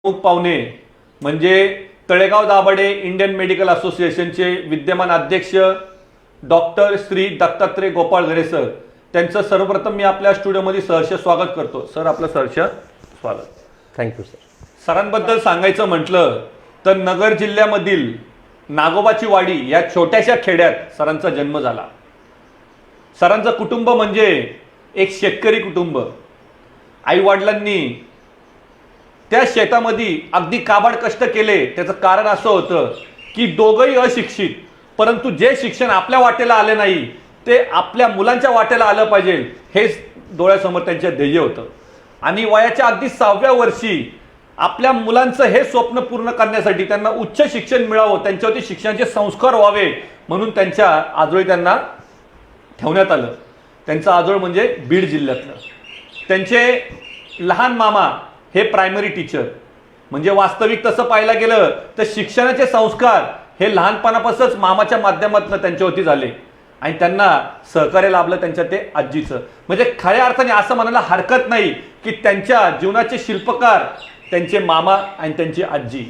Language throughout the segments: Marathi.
प्रमुख पाहुणे म्हणजे तळेगाव दाभाडे इंडियन मेडिकल असोसिएशनचे विद्यमान अध्यक्ष डॉक्टर श्री दत्तात्रय गोपाळ घरे सर, त्यांचं सर्वप्रथम मी आपल्या स्टुडिओमध्ये सहर्ष स्वागत करतो. सर, आपलं सहर्ष स्वागत. Thank you sir. सरांबद्दल सांगायचं म्हटलं तर नगर जिल्ह्यामधील नागोबाची वाडी या छोट्याशा खेड्यात सरांचा जन्म झाला. सरांचं कुटुंब म्हणजे एक शेतकरी कुटुंब. आई वडिलांनी त्या शेतामध्ये अगदी काबाड कष्ट केले. त्याचं कारण असं होतं की दोघंही अशिक्षित, परंतु जे शिक्षण आपल्या वाटेला आले नाही ते आपल्या मुलांच्या वाटेला आलं पाहिजे हेच डोळ्यासमोर त्यांचं ध्येय होतं. आणि वयाच्या अगदी 6व्या वर्षी आपल्या मुलांचं हे स्वप्न पूर्ण करण्यासाठी त्यांना उच्च शिक्षण मिळावं, त्यांच्यावरती शिक्षणाचे संस्कार व्हावे म्हणून त्यांच्या आजोळी त्यांना ठेवण्यात आलं. त्यांचं आजोळ म्हणजे बीड जिल्ह्यातलं. त्यांचे लहान मामा हे प्रायमरी टीचर. म्हणजे वास्तविक तसं पाहायला गेलं तर शिक्षणाचे संस्कार हे लहानपणापासूनच मामाच्या माध्यमातून त्यांच्यावरती झाले आणि त्यांना सहकार्य लाभलं त्यांच्या ते आजीचं. म्हणजे खऱ्या अर्थाने असं म्हणायला हरकत नाही की त्यांच्या जीवनाचे शिल्पकार त्यांचे मामा आणि त्यांची आजी.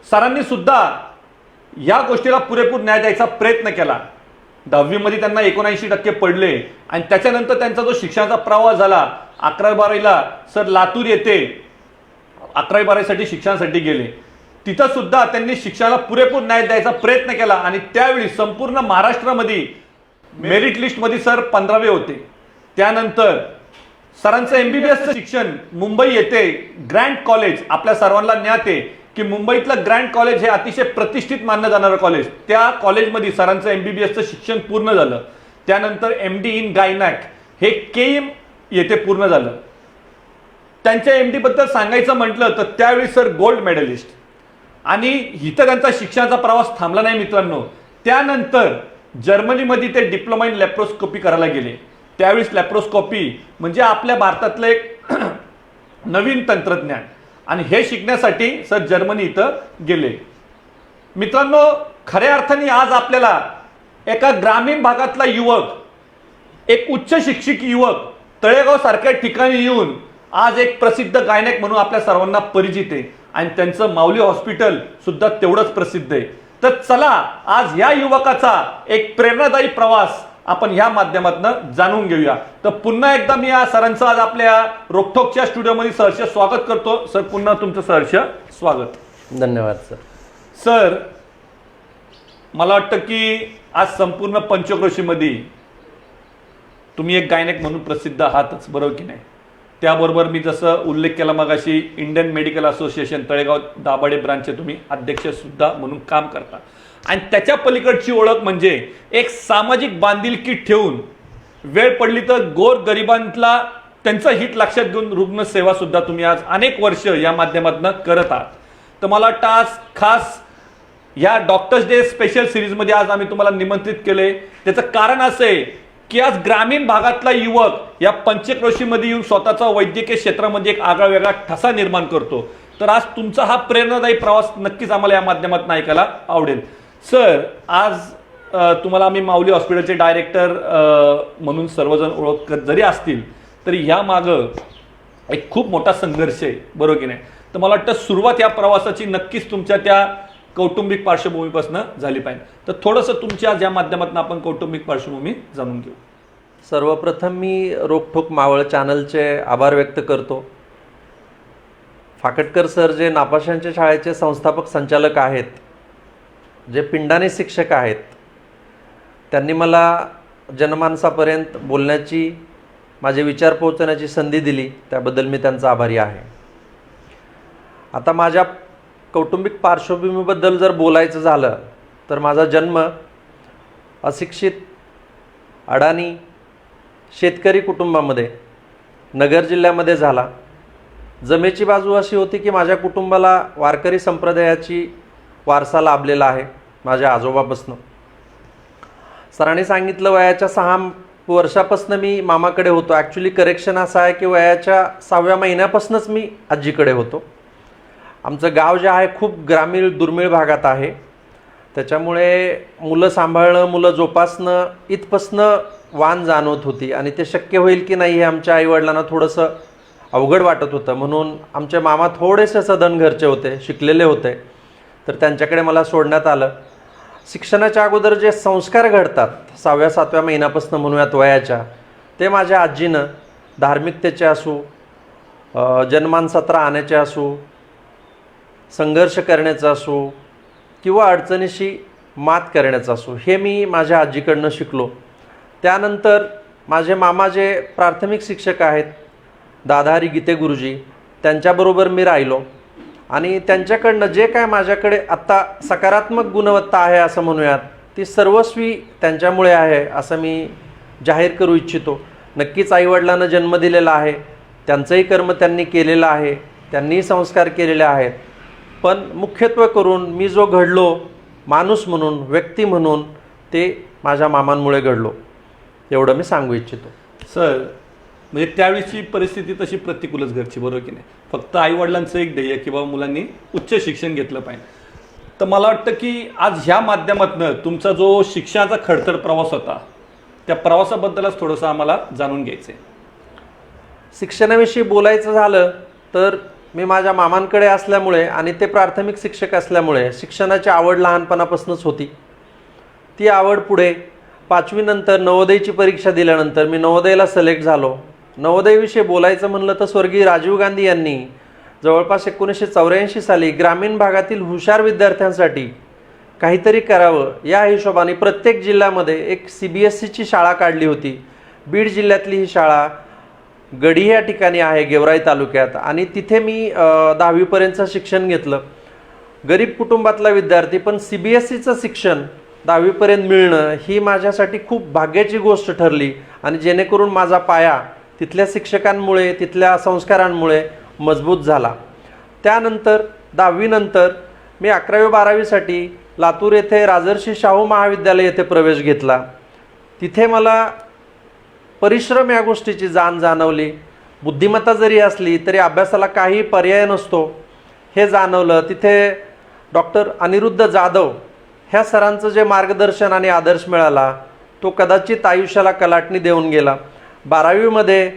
सरांनी सुद्धा या गोष्टीला पुरेपूर न्याय द्यायचा प्रयत्न केला. 10वीमध्ये त्यांना 79% पडले आणि त्याच्यानंतर त्यांचा जो शिक्षणाचा प्रवास झाला, 11वी-12वीला सर लातूर येथे 11वी-12वीसाठी शिक्षणासाठी गेले. तिथं सुद्धा त्यांनी शिक्षणाला पुरेपूर न्याय द्यायचा प्रयत्न केला आणि त्यावेळी संपूर्ण महाराष्ट्रामध्ये मेरिट लिस्टमध्ये सर 15वे होते. त्यानंतर सरांचं MBBSचं शिक्षण मुंबई येथे ग्रँड कॉलेज, आपल्या सर्वांना ज्ञात आहे की मुंबईतलं ग्रँड कॉलेज हे अतिशय प्रतिष्ठित मानलं जाणारं कॉलेज. त्या कॉलेजमध्ये सरांचं MBBSचं शिक्षण पूर्ण झालं. त्यानंतर MD इन गायनॅक हे KIM येथे पूर्ण झालं. त्यांच्या MD बद्दल सांगायचं म्हटलं तर त्यावेळी सर गोल्ड मेडलिस्ट. आणि इथं त्यांचा शिक्षणाचा प्रवास थांबला नाही मित्रांनो. त्यानंतर जर्मनीमध्ये ते डिप्लोमा इन लॅप्रोस्कोपी करायला गेले. त्यावेळेस लॅप्रोस्कोपी म्हणजे आपल्या भारतातलं एक नवीन तंत्रज्ञान आणि हे शिकण्यासाठी सर जर्मनी इथं गेले. मित्रांनो, खऱ्या अर्थाने आज आपल्याला एका ग्रामीण भागातला युवक, एक उच्च शिक्षित युवक तळेगाव सारख्या ठिकाणी येऊन आज एक प्रसिद्ध गायनेक म्हणून आपल्या सर्वांना परिचित आहे आणि त्यांचं माऊली हॉस्पिटल सुद्धा तेवढंच प्रसिद्ध आहे. तर चला आज या युवकाचा एक प्रेरणादायी प्रवास आपण ह्या माध्यमातून जाणून घेऊया. तर पुन्हा एकदा मी या सरांचं आज आपल्या रोकठोकच्या स्टुडिओमध्ये सहर्ष स्वागत करतो. सर, पुन्हा तुमचं सहर्ष स्वागत. धन्यवाद सर. सर, मला वाटतं की आज संपूर्ण पंचक्रोशीमध्ये तुम्ही एक गायनेक म्हणून प्रसिद्ध आहातच, बरोबर की नाही? त्याबरोबर मी जसं उल्लेख केला मगाशी, Indian medical association Talegaon Dabhade ब्रांचचे तुम्ही अध्यक्ष सुद्धा म्हणून काम करता. आणि त्याच्या पलीकडची ओळख म्हणजे एक सामाजिक बांधिलकी ठेवून वेळ पडली तर गोर गरिबांतला त्यांचं हित लक्षात घेऊन रुग्णसेवा सुद्धा तुम्ही आज अनेक वर्ष या माध्यमातून करत आहात. तर मला वाटतं आज खास या डॉक्टर्स डे स्पेशल सिरीजमध्ये आज आम्ही तुम्हाला निमंत्रित केले. त्याचं कारण असं आहे की आज ग्रामीण भागातला युवक या पंचक्रोशीमध्ये येऊन स्वतःचा वैद्यकीय क्षेत्रामध्ये एक आगळा वेगळा ठसा निर्माण करतो. तर आज तुमचा हा प्रेरणादायी प्रवास नक्कीच आम्हाला या माध्यमातून ऐकायला आवडेल. सर, आज तुम्हाला आम्ही माऊली हॉस्पिटलचे डायरेक्टर म्हणून सर्वजण ओळखत जरी असतील तरी ह्या मागं एक खूप मोठा संघर्ष आहे, बरोबर की नाही? तर मला वाटतं सुरुवात या प्रवासाची नक्कीच तुमच्या त्या कौटुंबिक पार्श्वभूमीपासून झाली पाहिजे. तर थोडंसं तुमच्या ज्या माध्यमातून आपण कौटुंबिक पार्श्वभूमी जाणून घेऊ. सर्वप्रथम मी रोकठोक मावळ चॅनलचे आभार व्यक्त करतो. फाकटकर सर जे नापाशांच्या शाळेचे संस्थापक संचालक आहेत, जे पिंडाने शिक्षक आहेत, त्यांनी मला जनमानसापर्यंत बोलण्याची, माझे विचार पोहोचवण्याची संधी दिली, त्याबद्दल मी त्यांचा आभारी आहे. आता माझ्या कौटुंबिक पार्श्वभूमीबद्दल जर बोलायचं झालं तर माझा जन्म अशिक्षित, अडाणी, शेतकरी कुटुंबामध्ये नगर जिल्ह्यामध्ये झाला. जमेची बाजू अशी होती की माझ्या कुटुंबाला वारकरी संप्रदायाची वारसा लाभलेला आहे माझ्या आजोबापासून. सरांनी सांगितलं वयाच्या 6 वर्षापासून मी मामाकडे होतो. ॲक्च्युली करेक्शन असं आहे की वयाच्या 6व्या महिन्यापासूनच मी आजीकडे होतो. आमचं गाव जे आहे खूप ग्रामीण दुर्मिळ भागात आहे. त्याच्यामुळे मुलं सांभाळणं, मुलं जोपासणं इथपासनं वाण जाणवत होती आणि ते शक्य होईल की नाही हे आमच्या आईवडिलांना थोडंसं अवघड वाटत होतं. म्हणून आमचे मामा थोडेसे सदन घरचे होते, शिकलेले होते, तर त्यांच्याकडे मला सोडण्यात आलं. शिक्षणाच्या अगोदर जे संस्कार घडतात 6व्या-7व्या महिन्यापासून म्हणूयात वयाच्या, ते माझ्या आजीनं धार्मिकतेचे असू, जनमानसात राहण्याचे असू, संघर्ष करण्याचा असू किंवा अडचणीशी मात करण्याचा असू, हे मी माझ्या आजीकडनं शिकलो. त्यानंतर माझे मामा जे प्राथमिक शिक्षक आहेत, दादाहरी गीते गुरुजी, त्यांच्याबरोबर मी राहिलो आणि त्यांच्याकडनं जे काय माझ्याकडे आत्ता सकारात्मक गुणवत्ता आहे असं म्हणूयात, ती सर्वस्वी त्यांच्यामुळे आहे असं मी जाहीर करू इच्छितो. नक्कीच आईवडिलांना जन्म दिलेला आहे, त्यांचंही कर्म त्यांनी केलेलं आहे, त्यांनीही संस्कार केलेले आहेत, पण मुख्यत्वे करून मी जो घडलो माणूस म्हणून, व्यक्ती म्हणून, ते माझ्या मामांमुळे घडलो, एवढं मी सांगू इच्छितो. सर, म्हणजे त्यावेळीची परिस्थिती तशी प्रतिकूलच घरची, बरोबर की नाही? फक्त आईवडिलांचं एक ध्येय की बाबा मुलांनी उच्च शिक्षण घेतलं पाहिजे. तर मला वाटतं की आज ह्या माध्यमातून तुमचा जो शिक्षणाचा खडतर प्रवास होता, त्या प्रवासाबद्दलच थोडंसं आम्हाला जाणून घ्यायचं आहे. शिक्षणाविषयी बोलायचं झालं तर मी माझ्या मामांकडे असल्यामुळे आणि ते प्राथमिक शिक्षक असल्यामुळे शिक्षणाची आवड लहानपणापासूनच होती. ती आवड पुढे 5वी नंतर नवोदयची परीक्षा दिल्यानंतर मी नवोदयला सिलेक्ट झालो. नवोदयविषयी बोलायचं म्हणलं तर स्वर्गीय राजीव गांधी यांनी जवळपास 1984 साली ग्रामीण भागातील हुशार विद्यार्थ्यांसाठी काहीतरी करावं या हिशोबाने प्रत्येक जिल्ह्यामध्ये एक CBSEची शाळा काढली होती. बीड जिल्ह्यातली ही शाळा गडी या ठिकाणी आहे, गेवराई तालुक्यात, आणि तिथे मी 10वीपर्यंतचं शिक्षण घेतलं. गरीब कुटुंबातला विद्यार्थी, पण CBSEचं शिक्षण 10वीपर्यंत मिळणं ही माझ्यासाठी खूप भाग्याची गोष्ट ठरली आणि जेणेकरून माझा पाया तिथल्या शिक्षकांमुळे, तिथल्या संस्कारांमुळे मजबूत झाला. त्यानंतर 10वी नंतर मी 11वी-12वीसाठी लातूर येथे राजर्षी शाहू महाविद्यालय येथे प्रवेश घेतला. तिथे मला परिश्रम या गोष्टीची जाणवली. बुद्धिमत्ता जरी असली तरी अभ्यासाला काही पर्याय नसतो हे जाणवलं. तिथे डॉक्टर अनिरुद्ध जाधव ह्या सरांचं जे मार्गदर्शन आणि आदर्श मिळाला तो कदाचित आयुष्याला कलाटणी देऊन गेला. 12वीमध्ये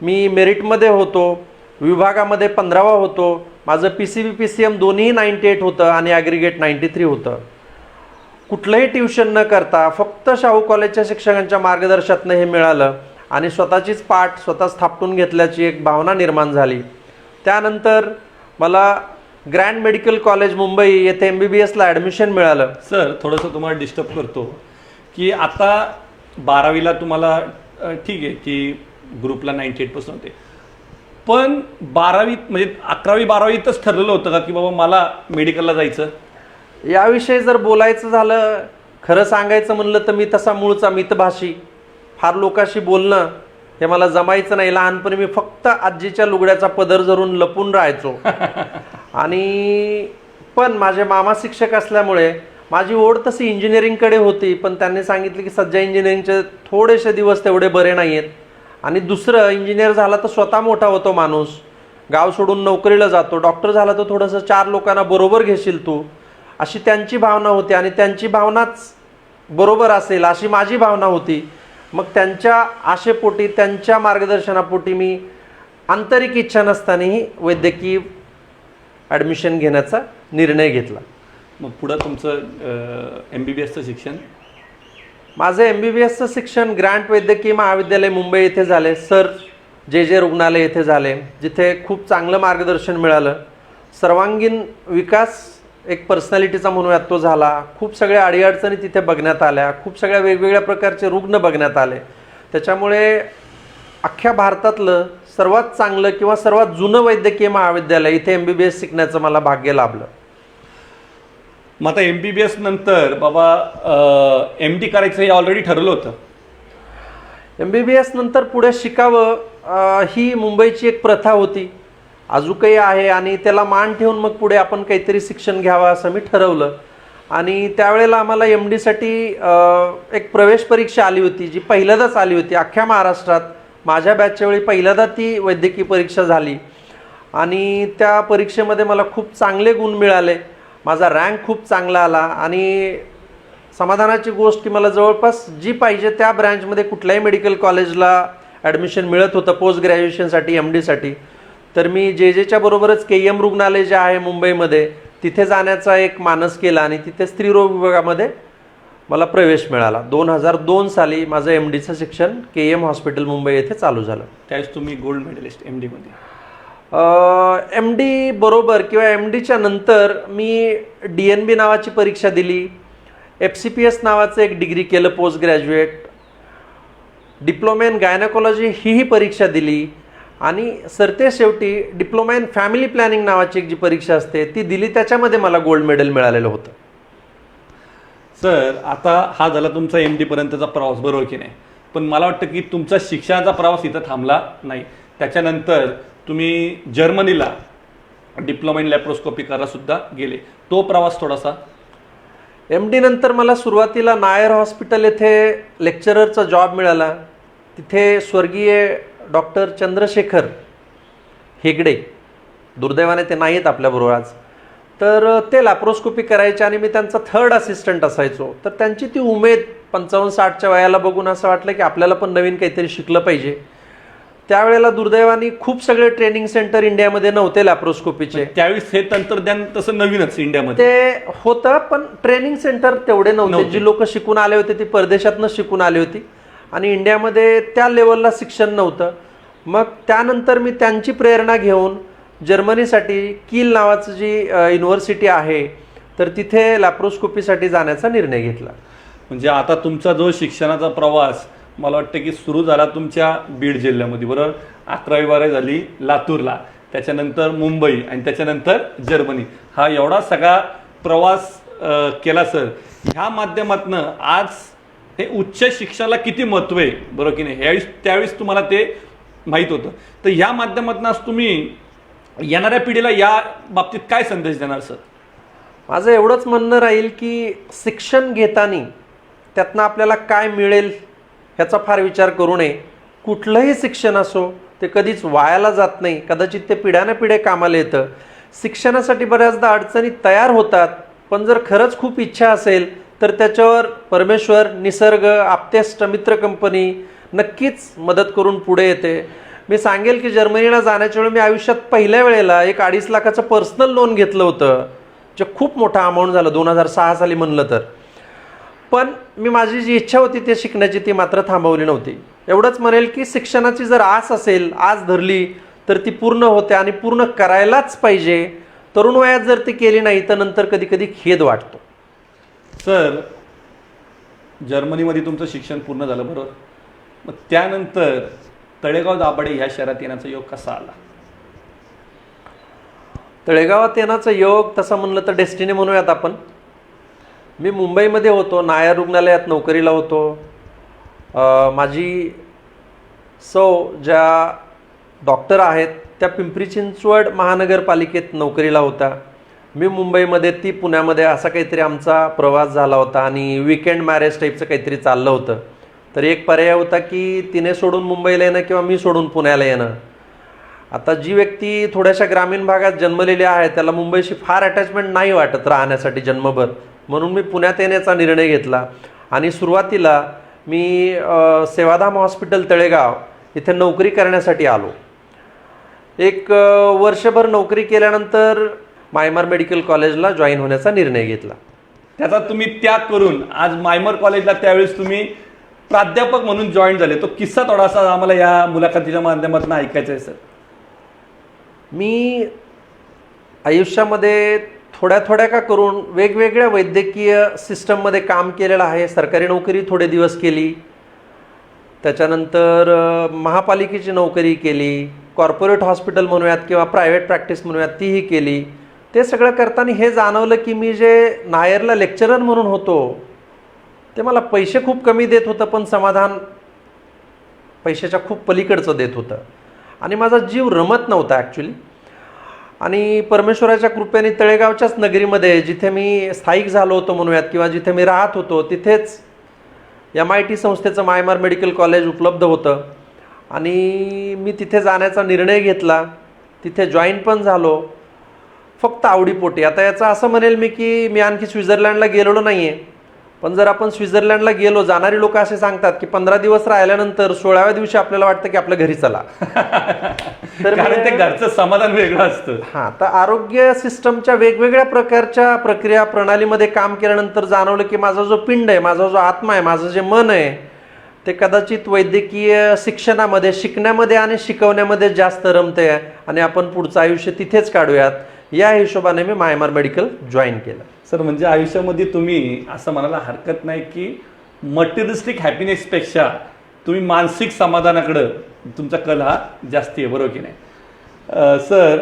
मी मेरिटमध्ये होतो, विभागामध्ये 15वा होतो. माझं PCB PCM दोन्ही 98 होतं आणि ॲग्रिगेट 93 होतं. कुठलंही ट्युशन न करता फक्त शाहू कॉलेजच्या शिक्षकांच्या मार्गदर्शनातनं हे मिळालं आणि स्वतःचीच पाठ स्वतःच थापटून घेतल्याची एक भावना निर्माण झाली. त्यानंतर मला ग्रँड मेडिकल कॉलेज मुंबई येथे MBBSला ॲडमिशन मिळालं. सर, थोडंसं तुम्हाला डिस्टर्ब करतो की आता 12वीला तुम्हाला ठीक आहे की ग्रुपला 98% होते, पण 12वीत म्हणजे 11वी-12वीतच ठरलेलं होतं का की बाबा मला मेडिकलला जायचं? याविषयी जर बोलायचं झालं, खरं सांगायचं म्हणलं तर मी तसा मूळचा मितभाषी, फार लोकांशी बोलणं हे मला जमायचं नाही. लहानपणी मी फक्त आजीच्या लुगड्याचा पदर धरून लपून राहायचो आणि पण माझे मामा शिक्षक असल्यामुळे माझी ओढ तशी इंजिनिअरिंगकडे होती, पण त्यांनी सांगितलं की सध्या इंजिनिअरिंगचे थोडेसे दिवस तेवढे बरे नाही आहेत आणि दुसरं, इंजिनियर झाला तर स्वतः मोठा होतो माणूस, गाव सोडून नोकरीला जातो, डॉक्टर झाला तर थोडंसं 4 लोकांना बरोबर घेशील तू, अशी त्यांची भावना होती आणि त्यांची भावनाच बरोबर असेल अशी माझी भावना होती. मग त्यांच्या आशेपोटी, त्यांच्या मार्गदर्शनापोटी मी आंतरिक इच्छा नसतानाही वैद्यकीय ॲडमिशन घेण्याचा निर्णय घेतला. मग पुढं तुमचं MBBSचं शिक्षण? माझं MBBSचं शिक्षण ग्रँट वैद्यकीय महाविद्यालय मुंबई येथे झाले, सर जे रुग्णालय येथे झाले, जिथे खूप चांगलं मार्गदर्शन मिळालं. सर्वांगीण विकास एक पर्सनॅलिटीचा म्हणूयात तो झाला. खूप सगळ्या अडीअडचणी तिथे बघण्यात आल्या, खूप सगळ्या वेगवेगळ्या प्रकारचे रुग्ण बघण्यात आले. त्याच्यामुळे अख्ख्या भारतातलं सर्वात चांगलं किंवा सर्वात जुनं वैद्यकीय महाविद्यालय इथे MBBS शिकण्याचं मला भाग्य लाभलं. मग आता MBBS नंतर बाबा MD करायचं हे ऑलरेडी ठरलं होतं? MBBS नंतर पुढे शिकावं ही मुंबईची एक प्रथा होती, अजूनही आहे, आणि त्याला मान ठेवून मग पुढे आपण काहीतरी शिक्षण घ्यावं असं मी ठरवलं. आणि त्यावेळेला आम्हाला MD साठी एक प्रवेश परीक्षा आली होती, जी पहिल्यांदाच आली होती अख्ख्या महाराष्ट्रात. माझ्या बॅचच्या वेळी पहिल्यांदा ती वैद्यकीय परीक्षा झाली आणि त्या परीक्षेमध्ये मला खूप चांगले गुण मिळाले. माझा रँक खूप चांगला आला आणि समाधानाची गोष्ट की मला जवळपास जी पाहिजे त्या ब्रँचमध्ये कुठल्याही मेडिकल कॉलेजला ॲडमिशन मिळत होतं पोस्ट ग्रॅज्युएशनसाठी, MD साठी. तर मी जेच्या बरोबरच KM रुग्णालय जे आहे मुंबईमध्ये तिथे जाण्याचा एक मानस केला आणि तिथे स्त्रीरोग विभागामध्ये मला प्रवेश मिळाला. 2002 साली माझं MDचं शिक्षण KM हॉस्पिटल मुंबई येथे चालू झालं. त्यावेळेस तुम्ही गोल्ड मेडलिस्ट MD मध्ये. MD बरोबर किंवा MDच्या नंतर मी DNB नावाची परीक्षा दिली, FCPS नावाचं एक डिग्री केलं post graduate, diploma in gynaecology ही परीक्षा दिली आणि सरतेशेवटी डिप्लोमा इन फॅमिली प्लॅनिंग नावाची एक जी परीक्षा असते ती दिली. त्याच्यामध्ये मला गोल्ड मेडल मिळालेलं होतं. सर, आता हा झाला तुमचा MD पर्यंतचा प्रवास, बरोबर की नाही? पण मला वाटतं की तुमचा शिक्षणाचा प्रवास इथं थांबला नाही. त्याच्यानंतर तुम्ही जर्मनीला डिप्लोमा इन लॅप्रोस्कोपी करायला सुद्धा गेले. तो प्रवास थोडासा. MD नंतर मला सुरुवातीला नायर हॉस्पिटल येथे लेक्चररचा जॉब मिळाला. तिथे स्वर्गीय डॉक्टर चंद्रशेखर हेगडे, दुर्दैवाने ते नाही आहेत आपल्याबरोबर आज, तर ते लॅप्रोस्कोपी करायचे आणि मी त्यांचा 3rd असिस्टंट असायचो. तर त्यांची ती उमेद 55-60च्या वयाला बघून असं वाटलं की आपल्याला पण नवीन काहीतरी शिकलं पाहिजे. त्यावेळेला दुर्दैवाने खूप सगळे ट्रेनिंग सेंटर इंडियामध्ये नव्हते लॅप्रोस्कोपीचे. त्यावेळेस हे तंत्रज्ञान तसं नवीनच इंडियामध्ये ते होतं, पण ट्रेनिंग सेंटर तेवढे नव्हते. जी लोक शिकून आले होते ती परदेशातनं शिकून आली होती आणि इंडियामध्ये त्या लेवलला शिक्षण नव्हतं. मग त्यानंतर मी त्यांची प्रेरणा घेऊन जर्मनीसाठी कील नावाचं जी युनिव्हर्सिटी आहे तर तिथे लॅप्रोस्कोपीसाठी जाण्याचा निर्णय घेतला. म्हणजे आता तुमचा जो शिक्षणाचा प्रवास मला वाटतं की सुरू झाला तुमच्या बीड जिल्ह्यामध्ये, बरोबर? 11वी-12वी झाली लातूरला, त्याच्यानंतर मुंबई आणि त्याच्यानंतर जर्मनी. हा एवढा सगळा प्रवास केला सर. ह्या माध्यमातून आज हे उच्च शिक्षणाला किती महत्त्व आहे, बरोबर की नाही? त्यावेळेस तुम्हाला ते माहीत होतं. तर ह्या माध्यमातून आज तुम्ही येणाऱ्या पिढीला या बाबतीत काय संदेश देणार सर? माझं एवढंच म्हणणं राहील की शिक्षण घेताना त्यातनं आपल्याला काय मिळेल ह्याचा फार विचार करू नये. कुठलंही शिक्षण असो ते कधीच वायाला जात नाही, कदाचित ते पिढ्यानपिढ्या कामाला येतं. शिक्षणासाठी बऱ्याचदा अडचणी तयार होतात, पण जर खरंच खूप इच्छा असेल तर त्याच्यावर परमेश्वर, निसर्ग, आप्तेष्ट, मित्र कंपनी नक्कीच मदत करून पुढे येते. मी सांगेल की जर्मनीला जाण्याच्या वेळी मी आयुष्यात पहिल्या वेळेला एक 2.5 लाखाचं पर्सनल लोन घेतलं होतं, जे खूप मोठा अमाऊंट झालं 2006 साली म्हणलं तर. पण मी माझी जी इच्छा होती ते शिकण्याची ती मात्र थांबवली नव्हती. एवढंच म्हणेल की शिक्षणाची जर आस असेल, आज धरली तर ती पूर्ण होते आणि पूर्ण करायलाच पाहिजे. तरुण वयात जर ती केली नाही तर नंतर कधी कधी खेद वाटतो. सर, जर्मनीमध्ये तुमचं शिक्षण पूर्ण झालं, बरोबर? मग त्यानंतर तळेगाव दाभाडे ह्या शहरात येण्याचा योग कसा आला? तळेगावात येण्याचा योग तसं म्हणलं तर डेस्टिनी म्हणूयात आपण. मी मुंबईमध्ये होतो, नायर रुग्णालयात नोकरीला होतो. माझी ज्या डॉक्टर आहेत त्या पिंपरी चिंचवड महानगरपालिकेत नोकरीला होता. मी मुंबईमध्ये, ती पुण्यामध्ये, असा काहीतरी आमचा प्रवास झाला होता आणि विकेंड मॅरेज टाईपचं काहीतरी चाललं होतं. तर एक पर्याय होता की तिने सोडून मुंबईला येणं किंवा मी सोडून पुण्याला येणं. आता जी व्यक्ती थोड्याशा ग्रामीण भागात जन्मलेली आहे त्याला मुंबईशी फार अटॅचमेंट नाही वाटत राहण्यासाठी जन्मभर, म्हणून मी पुण्यात येण्याचा निर्णय घेतला. आणि सुरुवातीला मी सेवाधाम हॉस्पिटल तळेगाव इथे नोकरी करण्यासाठी आलो. एक वर्षभर नोकरी केल्यानंतर मायमार मेडिकल कॉलेजला जॉईन होण्याचा निर्णय घेतला. त्याचा तुम्ही त्याग करून आज मायमार कॉलेजला त्यावेळेस तुम्ही प्राध्यापक म्हणून जॉईन झाले. तो किस्सा थोडासा आम्हाला या मुलाखतीच्या माध्यमातून ऐकायचा आहे सर. मी आयुष्यामध्ये थोड्या का करून वेगवेगळ्या वैद्यकीय सिस्टममध्ये काम केलेलं आहे. सरकारी नोकरी थोडे दिवस केली, त्याच्यानंतर महापालिकेची नोकरी केली, कॉर्पोरेट हॉस्पिटल म्हणूयात किंवा प्रायव्हेट प्रॅक्टिस म्हणूयात तीही केली. ते सगळं करताना हे जाणवलं की मी जे नायरला लेक्चरर म्हणून होतो ते मला पैसे खूप कमी देत होतं, पण समाधान पैशाच्या खूप पलीकडचं देत होतं आणि माझा जीव रमत नव्हता ॲक्च्युली. आणि परमेश्वराच्या कृपेने तळेगावच्याच नगरीमध्ये जिथे मी स्थायिक झालो होतो म्हणूयात किंवा जिथे मी राहत होतो तिथेच MIT संस्थेचं मायमार मेडिकल कॉलेज उपलब्ध होतं आणि मी तिथे जाण्याचा निर्णय घेतला. तिथे जॉईन पण झालो, फक्त आवडीपोटी. आता याचं असं म्हणेल मी की मी आणखी स्वित्झर्लंडला गेलेलो नाही आहे, पण जर आपण स्वित्झर्लंडला गेलो, जाणारी लोक असे सांगतात की 15 दिवस राहिल्यानंतर 16व्या दिवशी आपल्याला वाटतं की आपल्या घरी चला. तर कारण ते घरचं समाधान वेगळं असतं. हां, तर आरोग्य सिस्टमच्या वेगवेगळ्या प्रकारच्या प्रक्रिया प्रणालीमध्ये काम केल्यानंतर जाणवलं की माझा जो पिंड आहे, माझा जो आत्मा आहे, माझं जे मन आहे, ते कदाचित वैद्यकीय शिक्षणामध्ये, शिकण्यामध्ये आणि शिकवण्यामध्ये जास्त रमते आणि आपण पुढचं आयुष्य तिथेच काढूयात, या हिशोबाने मी मायमार मेडिकल जॉईन केलं. सर, म्हणजे आयुष्यामध्ये तुम्ही असं म्हणायला हरकत नाही की मटेरियलिस्टिक हॅपीनेसपेक्षा तुम्ही मानसिक समाधानाकडं तुमचा कल हा जास्ती आहे, बरोबर की नाही? सर,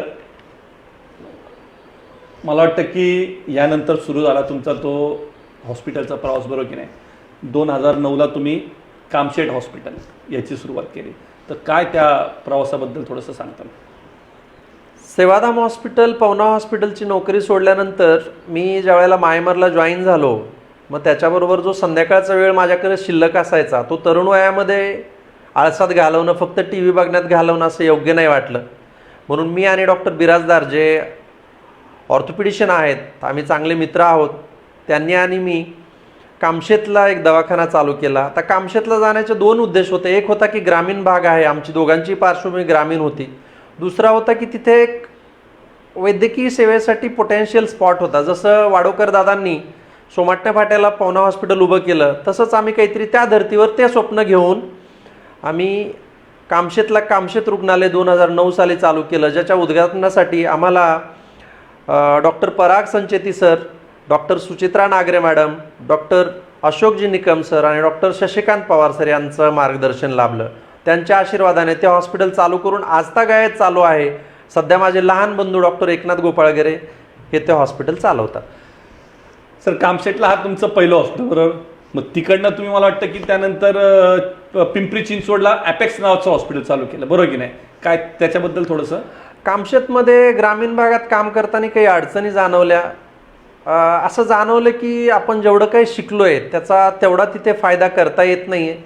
मला वाटतं की यानंतर सुरू झाला तुमचा तो हॉस्पिटलचा प्रवास, बरोबर की नाही? 2009ला तुम्ही कामशेट हॉस्पिटल याची सुरुवात केली, तर काय त्या प्रवासाबद्दल थोडंसं सांगता? सेवाधाम हॉस्पिटल, पवना हॉस्पिटलची नोकरी सोडल्यानंतर मी ज्यावेळेला मायमारला जॉईन झालो, मग त्याच्याबरोबर जो संध्याकाळचा वेळ माझ्याकडे शिल्लक असायचा, तो तरुण वयामध्ये आळसात घालवणं, फक्त टी व्ही बघण्यात घालवणं असं योग्य नाही वाटलं. म्हणून मी आणि डॉक्टर बिराजदार, जे ऑर्थोपेडिशियन आहेत, आम्ही चांगले मित्र आहोत, त्यांनी आणि मी कामशेतला एक दवाखाना चालू केला. आता कामशेतला जाण्याचे 2 उद्देश होते. एक होता की ग्रामीण भाग आहे, आमची दोघांची पार्श्वभूमी ग्रामीण होती. दुसरा होता की तिथे एक वैद्यकीय सेवेसाठी पोटेन्शियल स्पॉट होता. जसं वाडोकर दादांनी सोमाटणे फाट्याला पवना हॉस्पिटल उभं केलं, तसंच आम्ही काहीतरी त्या धर्तीवर ते स्वप्न घेऊन आम्ही कामशेतला कामशेत रुग्णालय 2009 साली चालू केलं, ज्याच्या उद्घाटनासाठी आम्हाला doctor Parag Sancheti sir, doctor Suchitra Nagare madam, doctor Ashokji Nikam sir आणि डॉक्टर शशिकांत पवार सर यांचं मार्गदर्शन लाभलं. त्यांच्या आशीर्वादाने ते हॉस्पिटल चालू करून आजतागायत चालू आहे. सध्या माझे लहान बंधू डॉक्टर एकनाथ गोपाळगरे हे ते हॉस्पिटल चालवतात. सर, कामशेटला हा तुमचं पहिलं हॉस्पिटल, बरोबर? मग तिकडनं तुम्ही, मला वाटतं की त्यानंतर पिंपरी चिंचवडला ॲपेक्स नावाचं हॉस्पिटल चालू केलं, बरोबर की नाही? काय त्याच्याबद्दल थोडंसं? कामशेतमध्ये ग्रामीण भागात काम करताना काही अडचणी जाणवल्या. असं जाणवलं की आपण जेवढं काही शिकलो आहे त्याचा तेवढा तिथे फायदा करता येत नाही आहे.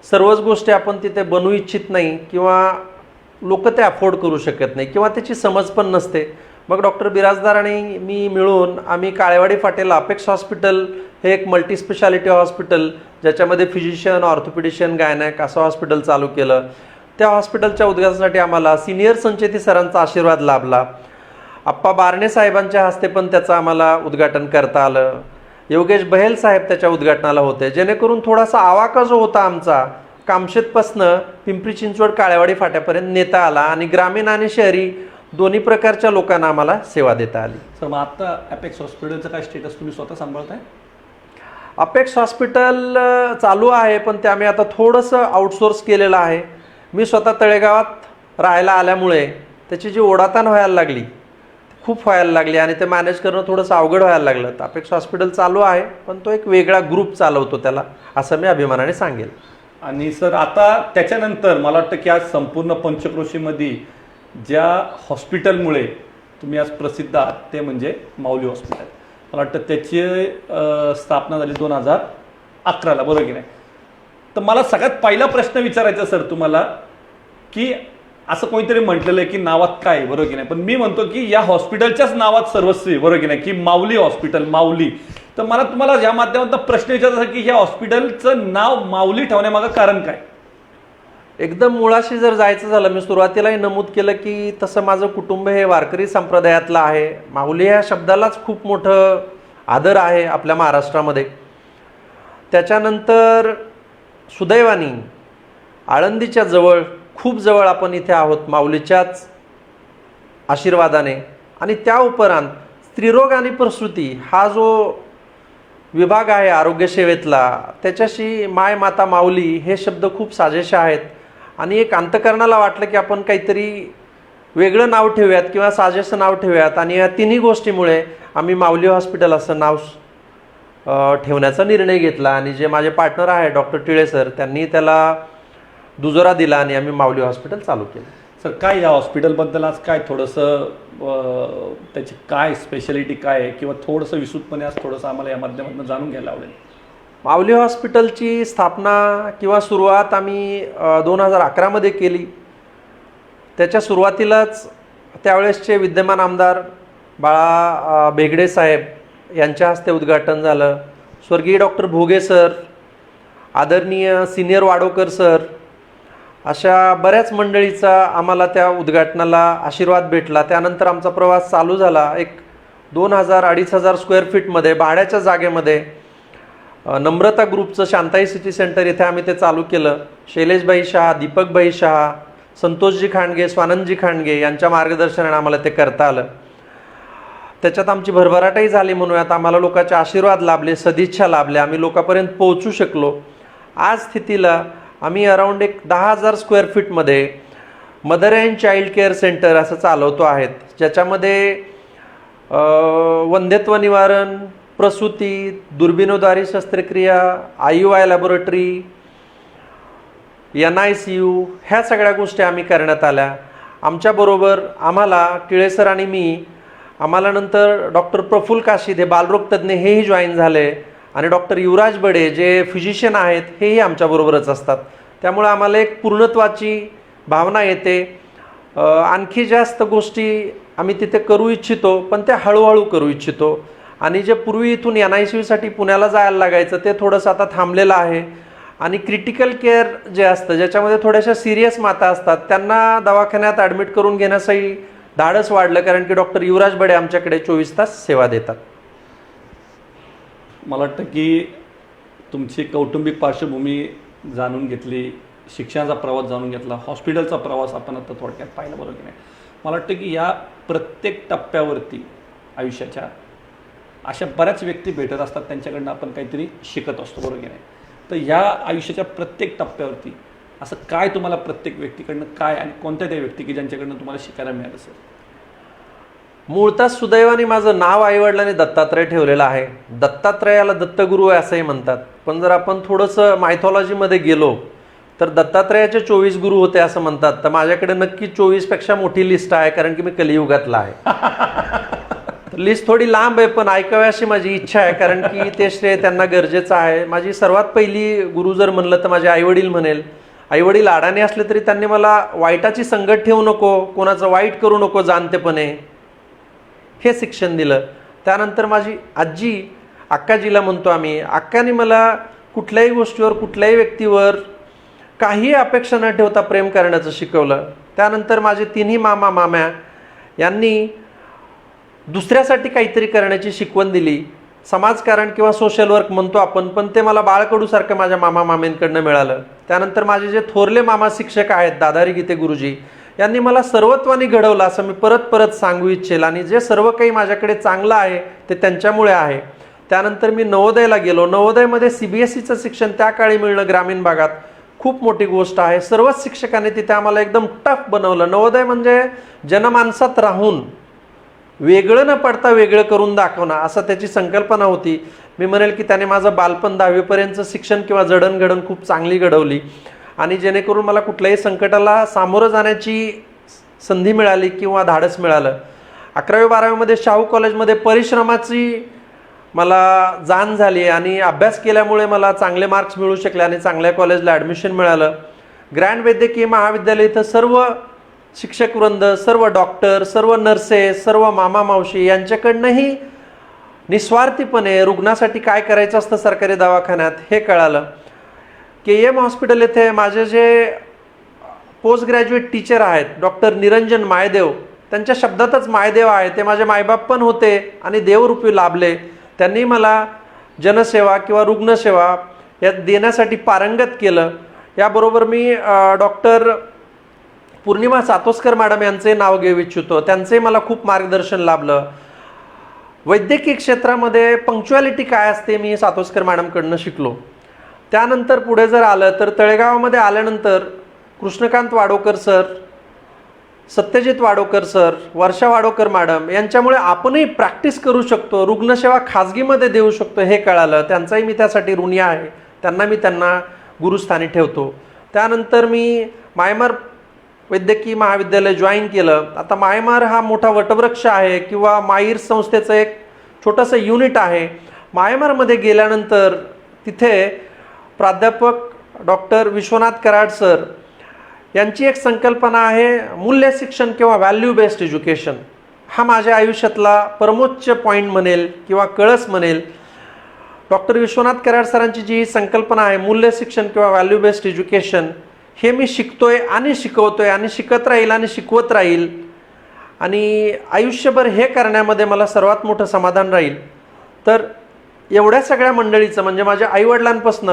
सर्वच गोष्टी आपण तिथे बनवू इच्छित नाही किंवा लोक ते अफोर्ड करू शकत नाही किंवा त्याची समज पण नसते. मग डॉक्टर बिराजदार आणि मी मिळून आम्ही काळेवाडी फाटेला अपेक्स हॉस्पिटल हे एक मल्टीस्पेशालिटी हॉस्पिटल, ज्याच्यामध्ये फिजिशियन, ऑर्थोपेडिशियन, गायनॅक असं हॉस्पिटल चालू केलं. त्या हॉस्पिटलच्या उद्घाटनासाठी आम्हाला सिनियर संचेती सरांचा आशीर्वाद लाभला. आप्पा बारणे साहेबांच्या हस्ते पण त्याचं आम्हाला उद्घाटन करता आलं. योगेश बहेल साहेब त्याच्या उद्घाटनाला होते, जेणेकरून थोडासा आवाका जो होता आमचा कामशेतपासनं पिंपरी चिंचवड काळेवाडी फाट्यापर्यंत नेता आला आणि ग्रामीण आणि शहरी दोन्ही प्रकारच्या लोकांना आम्हाला सेवा देता आली. सर, मग आता अपेक्स हॉस्पिटलचं काय स्टेटस तुम्ही स्वतः सांभाळताय? अपेक्स हॉस्पिटल चालू आहे, पण ते आम्ही आता थोडंसं आउटसोर्स केलेलं आहे. मी स्वतः तळेगावात राहायला आल्यामुळे त्याची जी ओढाताण व्हायला लागली, खूप व्हायला लागली आणि ते मॅनेज करणं थोडंसं अवघड व्हायला लागलं. तर अपेक्स हॉस्पिटल चालू आहे, पण तो एक वेगळा ग्रुप चालवतो त्याला, असं मी अभिमानाने सांगेल. आणि सर, आता त्याच्यानंतर मला वाटतं की आज संपूर्ण पंचक्रोशीमध्ये ज्या हॉस्पिटलमुळे तुम्ही आज प्रसिद्ध आहात ते म्हणजे माऊली हॉस्पिटल. मला वाटतं त्याची स्थापना झाली 2011ला, बरोबर की नाही? तर मला सगळ्यात पहिला प्रश्न विचारायचा सर तुम्हाला, की असं कोणीतरी म्हटलेलं आहे की नावात काय, बरोबर की नाही? पण मी म्हणतो की या हॉस्पिटलच्याच नावात सर्वस्वी, बरोबर की नाही, की माऊली हॉस्पिटल, माऊली. तर मला तुम्हाला या माध्यमातून प्रश्न विचारायचा की ह्या हॉस्पिटलचं नाव माऊली ठेवण्यामागं कारण काय? एकदम मुळाशी जर जायचं झालं, मी सुरुवातीलाही नमूद केलं की तसं माझं कुटुंब हे वारकरी संप्रदायातलं आहे. माऊली ह्या शब्दालाच खूप मोठं आदर आहे आपल्या महाराष्ट्रामध्ये. त्याच्यानंतर सुदैवानी आळंदीच्या जवळ, खूप जवळ आपण इथे आहोत माऊलीच्याच आशीर्वादाने. आणि त्या उपरांत स्त्रीरोग आणि प्रसूती हा जो विभाग आहे आरोग्यसेवेतला, त्याच्याशी माय माता माऊली हे शब्द खूप साजेसे आहेत. आणि एक अंतकरणाला वाटलं की आपण काहीतरी वेगळं नाव ठेवूयात किंवा साजेसं नाव ठेवूयात, आणि या तिन्ही गोष्टीमुळे आम्ही माऊली हॉस्पिटल असं नाव ठेवण्याचा निर्णय घेतला. आणि जे माझे पार्टनर आहे डॉक्टर टिळे सर, त्यांनी त्याला दुजोरा दिला आणि आम्ही माऊली हॉस्पिटल चालू केलं. सर, काय या हॉस्पिटलबद्दल आज काय थोडंसं त्याची काय स्पेशालिटी काय आहे, किंवा थोडंसं विस्तृतपणे आज थोडंसं आम्हाला या माध्यमातून जाणून घ्यायला आवडेल? माऊली हॉस्पिटलची स्थापना किंवा सुरुवात आम्ही 2011मध्ये केली. त्याच्या सुरुवातीलाच त्यावेळेसचे विद्यमान आमदार बाळा बेगडे साहेब यांच्या हस्ते उद्घाटन झालं. स्वर्गीय डॉक्टर भोगे सर, आदरणीय सिनियर वाडोकर सर, अशा बऱ्याच मंडळीचा आम्हाला त्या उद्घाटनाला आशीर्वाद भेटला. त्यानंतर आमचा प्रवास चालू झाला. एक 2000-2500 स्क्वेअर फीटमध्ये भाड्याच्या जागेमध्ये नम्रता ग्रुपचं शांताई सिटी सेंटर इथे आम्ही ते चालू केलं. शैलेशभाई शहा, दीपकभाई शहा, संतोषजी खांडगे, स्वानंदजी खांडगे यांच्या मार्गदर्शनाने आम्हाला ते करता आलं. त्याच्यात आमची भरभराटही झाली म्हणूयात. आम्हाला लोकांचे आशीर्वाद लाभले, सदिच्छा लाभल्या, आम्ही लोकांपर्यंत पोहोचू शकलो. आज स्थितीला आम्ही अराऊंड एक 10,000 स्क्वेअर फीटमध्ये mother and child care centre असं चालवतो आहेत, ज्याच्यामध्ये वंध्यत्व निवारण, प्रसूती, दुर्बिणोद्वारी शस्त्रक्रिया, IUI लॅबोरेटरी, NICU ह्या सगळ्या गोष्टी आम्ही करण्यात आल्या. आमच्याबरोबर आम्हाला टिळेसर आणि मी, आम्हाला नंतर डॉक्टर प्रफुल्ल काशीद हे बालरोग तज्ज्ञ हेही जॉईन झाले आणि डॉक्टर युवराज बडे जे फिजिशियन आहेत हेही आमच्याबरोबरच असतात. त्यामुळे आम्हाला एक पूर्णत्वाची भावना येते. आणखी जास्त गोष्टी आम्ही तिथे करू इच्छितो, पण त्या हळूहळू करू इच्छितो. आणि जे पूर्वी इथून NICUसाठी पुण्याला जायला लागायचं ते थोडंसं आता थांबलेलं आहे. आणि क्रिटिकल केअर जे असतं, ज्याच्यामध्ये थोड्याशा सिरियस माता असतात, त्यांना दवाखान्यात ॲडमिट करून घेण्यासही धाडस वाढलं, कारण की डॉक्टर युवराज बडे आमच्याकडे 24 तास सेवा देतात. मला वाटतं की तुमची कौटुंबिक पार्श्वभूमी जाणून घेतली, शिक्षणाचा प्रवास जाणून घेतला, हॉस्पिटलचा प्रवास आपण आता थोडक्यात पाहिला, बरोबर की नाही. मला वाटतं की या प्रत्येक टप्प्यावरती आयुष्याच्या अशा बऱ्याच व्यक्ती भेटत असतात, त्यांच्याकडनं आपण काहीतरी शिकत असतो, बरोबर की नाही. तर या आयुष्याच्या प्रत्येक टप्प्यावरती असं काय तुम्हाला प्रत्येक व्यक्तीकडनं काय आणि कोणत्या त्या व्यक्ती की ज्यांच्याकडनं तुम्हाला शिकायला मिळालं असेल? मूळतः सुदैवाने माझं नाव आईवडिलांनी दत्तात्रय ठेवलेलं आहे. दत्तात्रयाला दत्तगुरू असंही म्हणतात. पण जर आपण थोडंसं मायथॉलॉजीमध्ये गेलो तर दत्तात्रयाचे 24 गुरु होते असं म्हणतात. तर माझ्याकडे नक्की 24पेक्षा मोठी लिस्ट आहे, कारण की मी कलियुगातला आहे. लिस्ट थोडी लांब आहे, पण ऐकावी अशी माझी इच्छा आहे, कारण की ते श्रेय त्यांना गरजेचं आहे. माझी सर्वात पहिली गुरु जर म्हणलं तर माझे आईवडील म्हणेल. आईवडील अडाणी असले तरी त्यांनी मला वाईटाची संगत ठेवू नको, कोणाचं वाईट करू नको जाणतेपणे, हे शिक्षण दिलं. त्यानंतर माझी आजी, अक्काजीला म्हणतो आम्ही, अक्काने मला कुठल्याही गोष्टीवर, कुठल्याही व्यक्तीवर काही अपेक्षा न ठेवता प्रेम करण्याचं शिकवलं. त्यानंतर माझे तिन्ही मामा माम्या यांनी दुसऱ्यासाठी काहीतरी करण्याची शिकवण दिली. समाजकारण किंवा सोशल वर्क म्हणतो आपण, पण ते मला बाळकडूसारखं माझ्या मामा मामींकडनं मिळालं. त्यानंतर माझे जे थोरले मामा शिक्षक आहेत, दादारी गीते गुरुजी, यांनी मला सर्वत्वाने घडवलं असं मी परत परत सांगू इच्छेल. आणि जे सर्व काही माझ्याकडे चांगलं आहे ते त्यांच्यामुळे आहे. त्यानंतर मी नवोदयला गेलो. नवोदयमध्ये CBSEचं शिक्षण त्या काळी मिळणं ग्रामीण भागात खूप मोठी गोष्ट आहे. सर्वच शिक्षकांनी तिथे आम्हाला एकदम टफ बनवलं. नवोदय म्हणजे जनमानसात राहून वेगळं न पडता वेगळं करून दाखवणं, असं त्याची संकल्पना होती. मी म्हणेल की त्याने माझं बालपण 10वीपर्यंतचं शिक्षण किंवा जडणघडण खूप चांगली घडवली. आणि जेणेकरून मला कुठल्याही संकटाला सामोरं जाण्याची संधी मिळाली किंवा धाडस मिळालं. 11वी-12वीमध्ये शाहू कॉलेजमध्ये परिश्रमाची मला जाण झाली आणि अभ्यास केल्यामुळे मला चांगले मार्क्स मिळू शकले आणि चांगल्या कॉलेजला ॲडमिशन मिळालं. ग्रँड वैद्यकीय महाविद्यालय इथं सर्व शिक्षकवृंद, सर्व डॉक्टर, सर्व नर्सेस, सर्व मामा मावशी यांच्याकडनंही निस्वार्थीपणे रुग्णासाठी काय करायचं असतं सरकारी दवाखान्यात हे कळालं. KM हॉस्पिटल येथे माझे जे पोस्ट ग्रॅज्युएट टीचर आहेत डॉक्टर निरंजन मायदेव, त्यांच्या शब्दातच मायदेव आहे, ते माझे मायबाप पण होते आणि देवरूपी लाभले. त्यांनी मला जनसेवा किंवा रुग्णसेवा यात देण्यासाठी पारंगत केलं. याबरोबर मी डॉक्टर पूर्णिमा सातोस्कर मॅडम यांचे नाव घेऊ इच्छितो. त्यांचंही मला खूप मार्गदर्शन लाभलं. वैद्यकीय क्षेत्रामध्ये पंक्च्युअलिटी काय असते मी सातोस्कर मॅडमकडनं शिकलो. त्यानंतर पुढे जर आलं तर तळेगावामध्ये आल्यानंतर कृष्णकांत वाडोकर सर, सत्यजित वाडोकर सर, वर्षा वाडोकर मॅडम यांच्यामुळे आपणही प्रॅक्टिस करू शकतो, रुग्णसेवा खाजगीमध्ये देऊ शकतो हे कळालं. त्यांचाही मी त्यासाठी ऋणी आहे. त्यांना गुरुस्थानी ठेवतो. त्यानंतर मी मायमार वैद्यकीय महाविद्यालय जॉईन केलं. आता मायमार हा मोठा वटवृक्ष आहे किंवा माईर संस्थेचं एक छोटंसं युनिट आहे. मायमारमध्ये गेल्यानंतर तिथे प्राध्यापक डॉक्टर विश्वनाथ कराड सर यांची एक संकल्पना आहे मूल्य शिक्षण किंवा व्हॅल्यू बेस्ड एज्युकेशन. हा माझ्या आयुष्यातला परमोच्च पॉईंट म्हणेल किंवा कळस म्हणेल. डॉक्टर विश्वनाथ कराड सरांची जी ही संकल्पना आहे मूल्य शिक्षण किंवा व्हॅल्यू बेस्ड एज्युकेशन, हे मी शिकतोय आणि शिकवतोय आणि शिकत राहील आणि शिकवत राहील आणि आयुष्यभर हे करण्यामध्ये मला सर्वात मोठं समाधान राहील. तर एवढ्या सगळ्या मंडळीचं म्हणजे माझ्या आईवडिलांपासून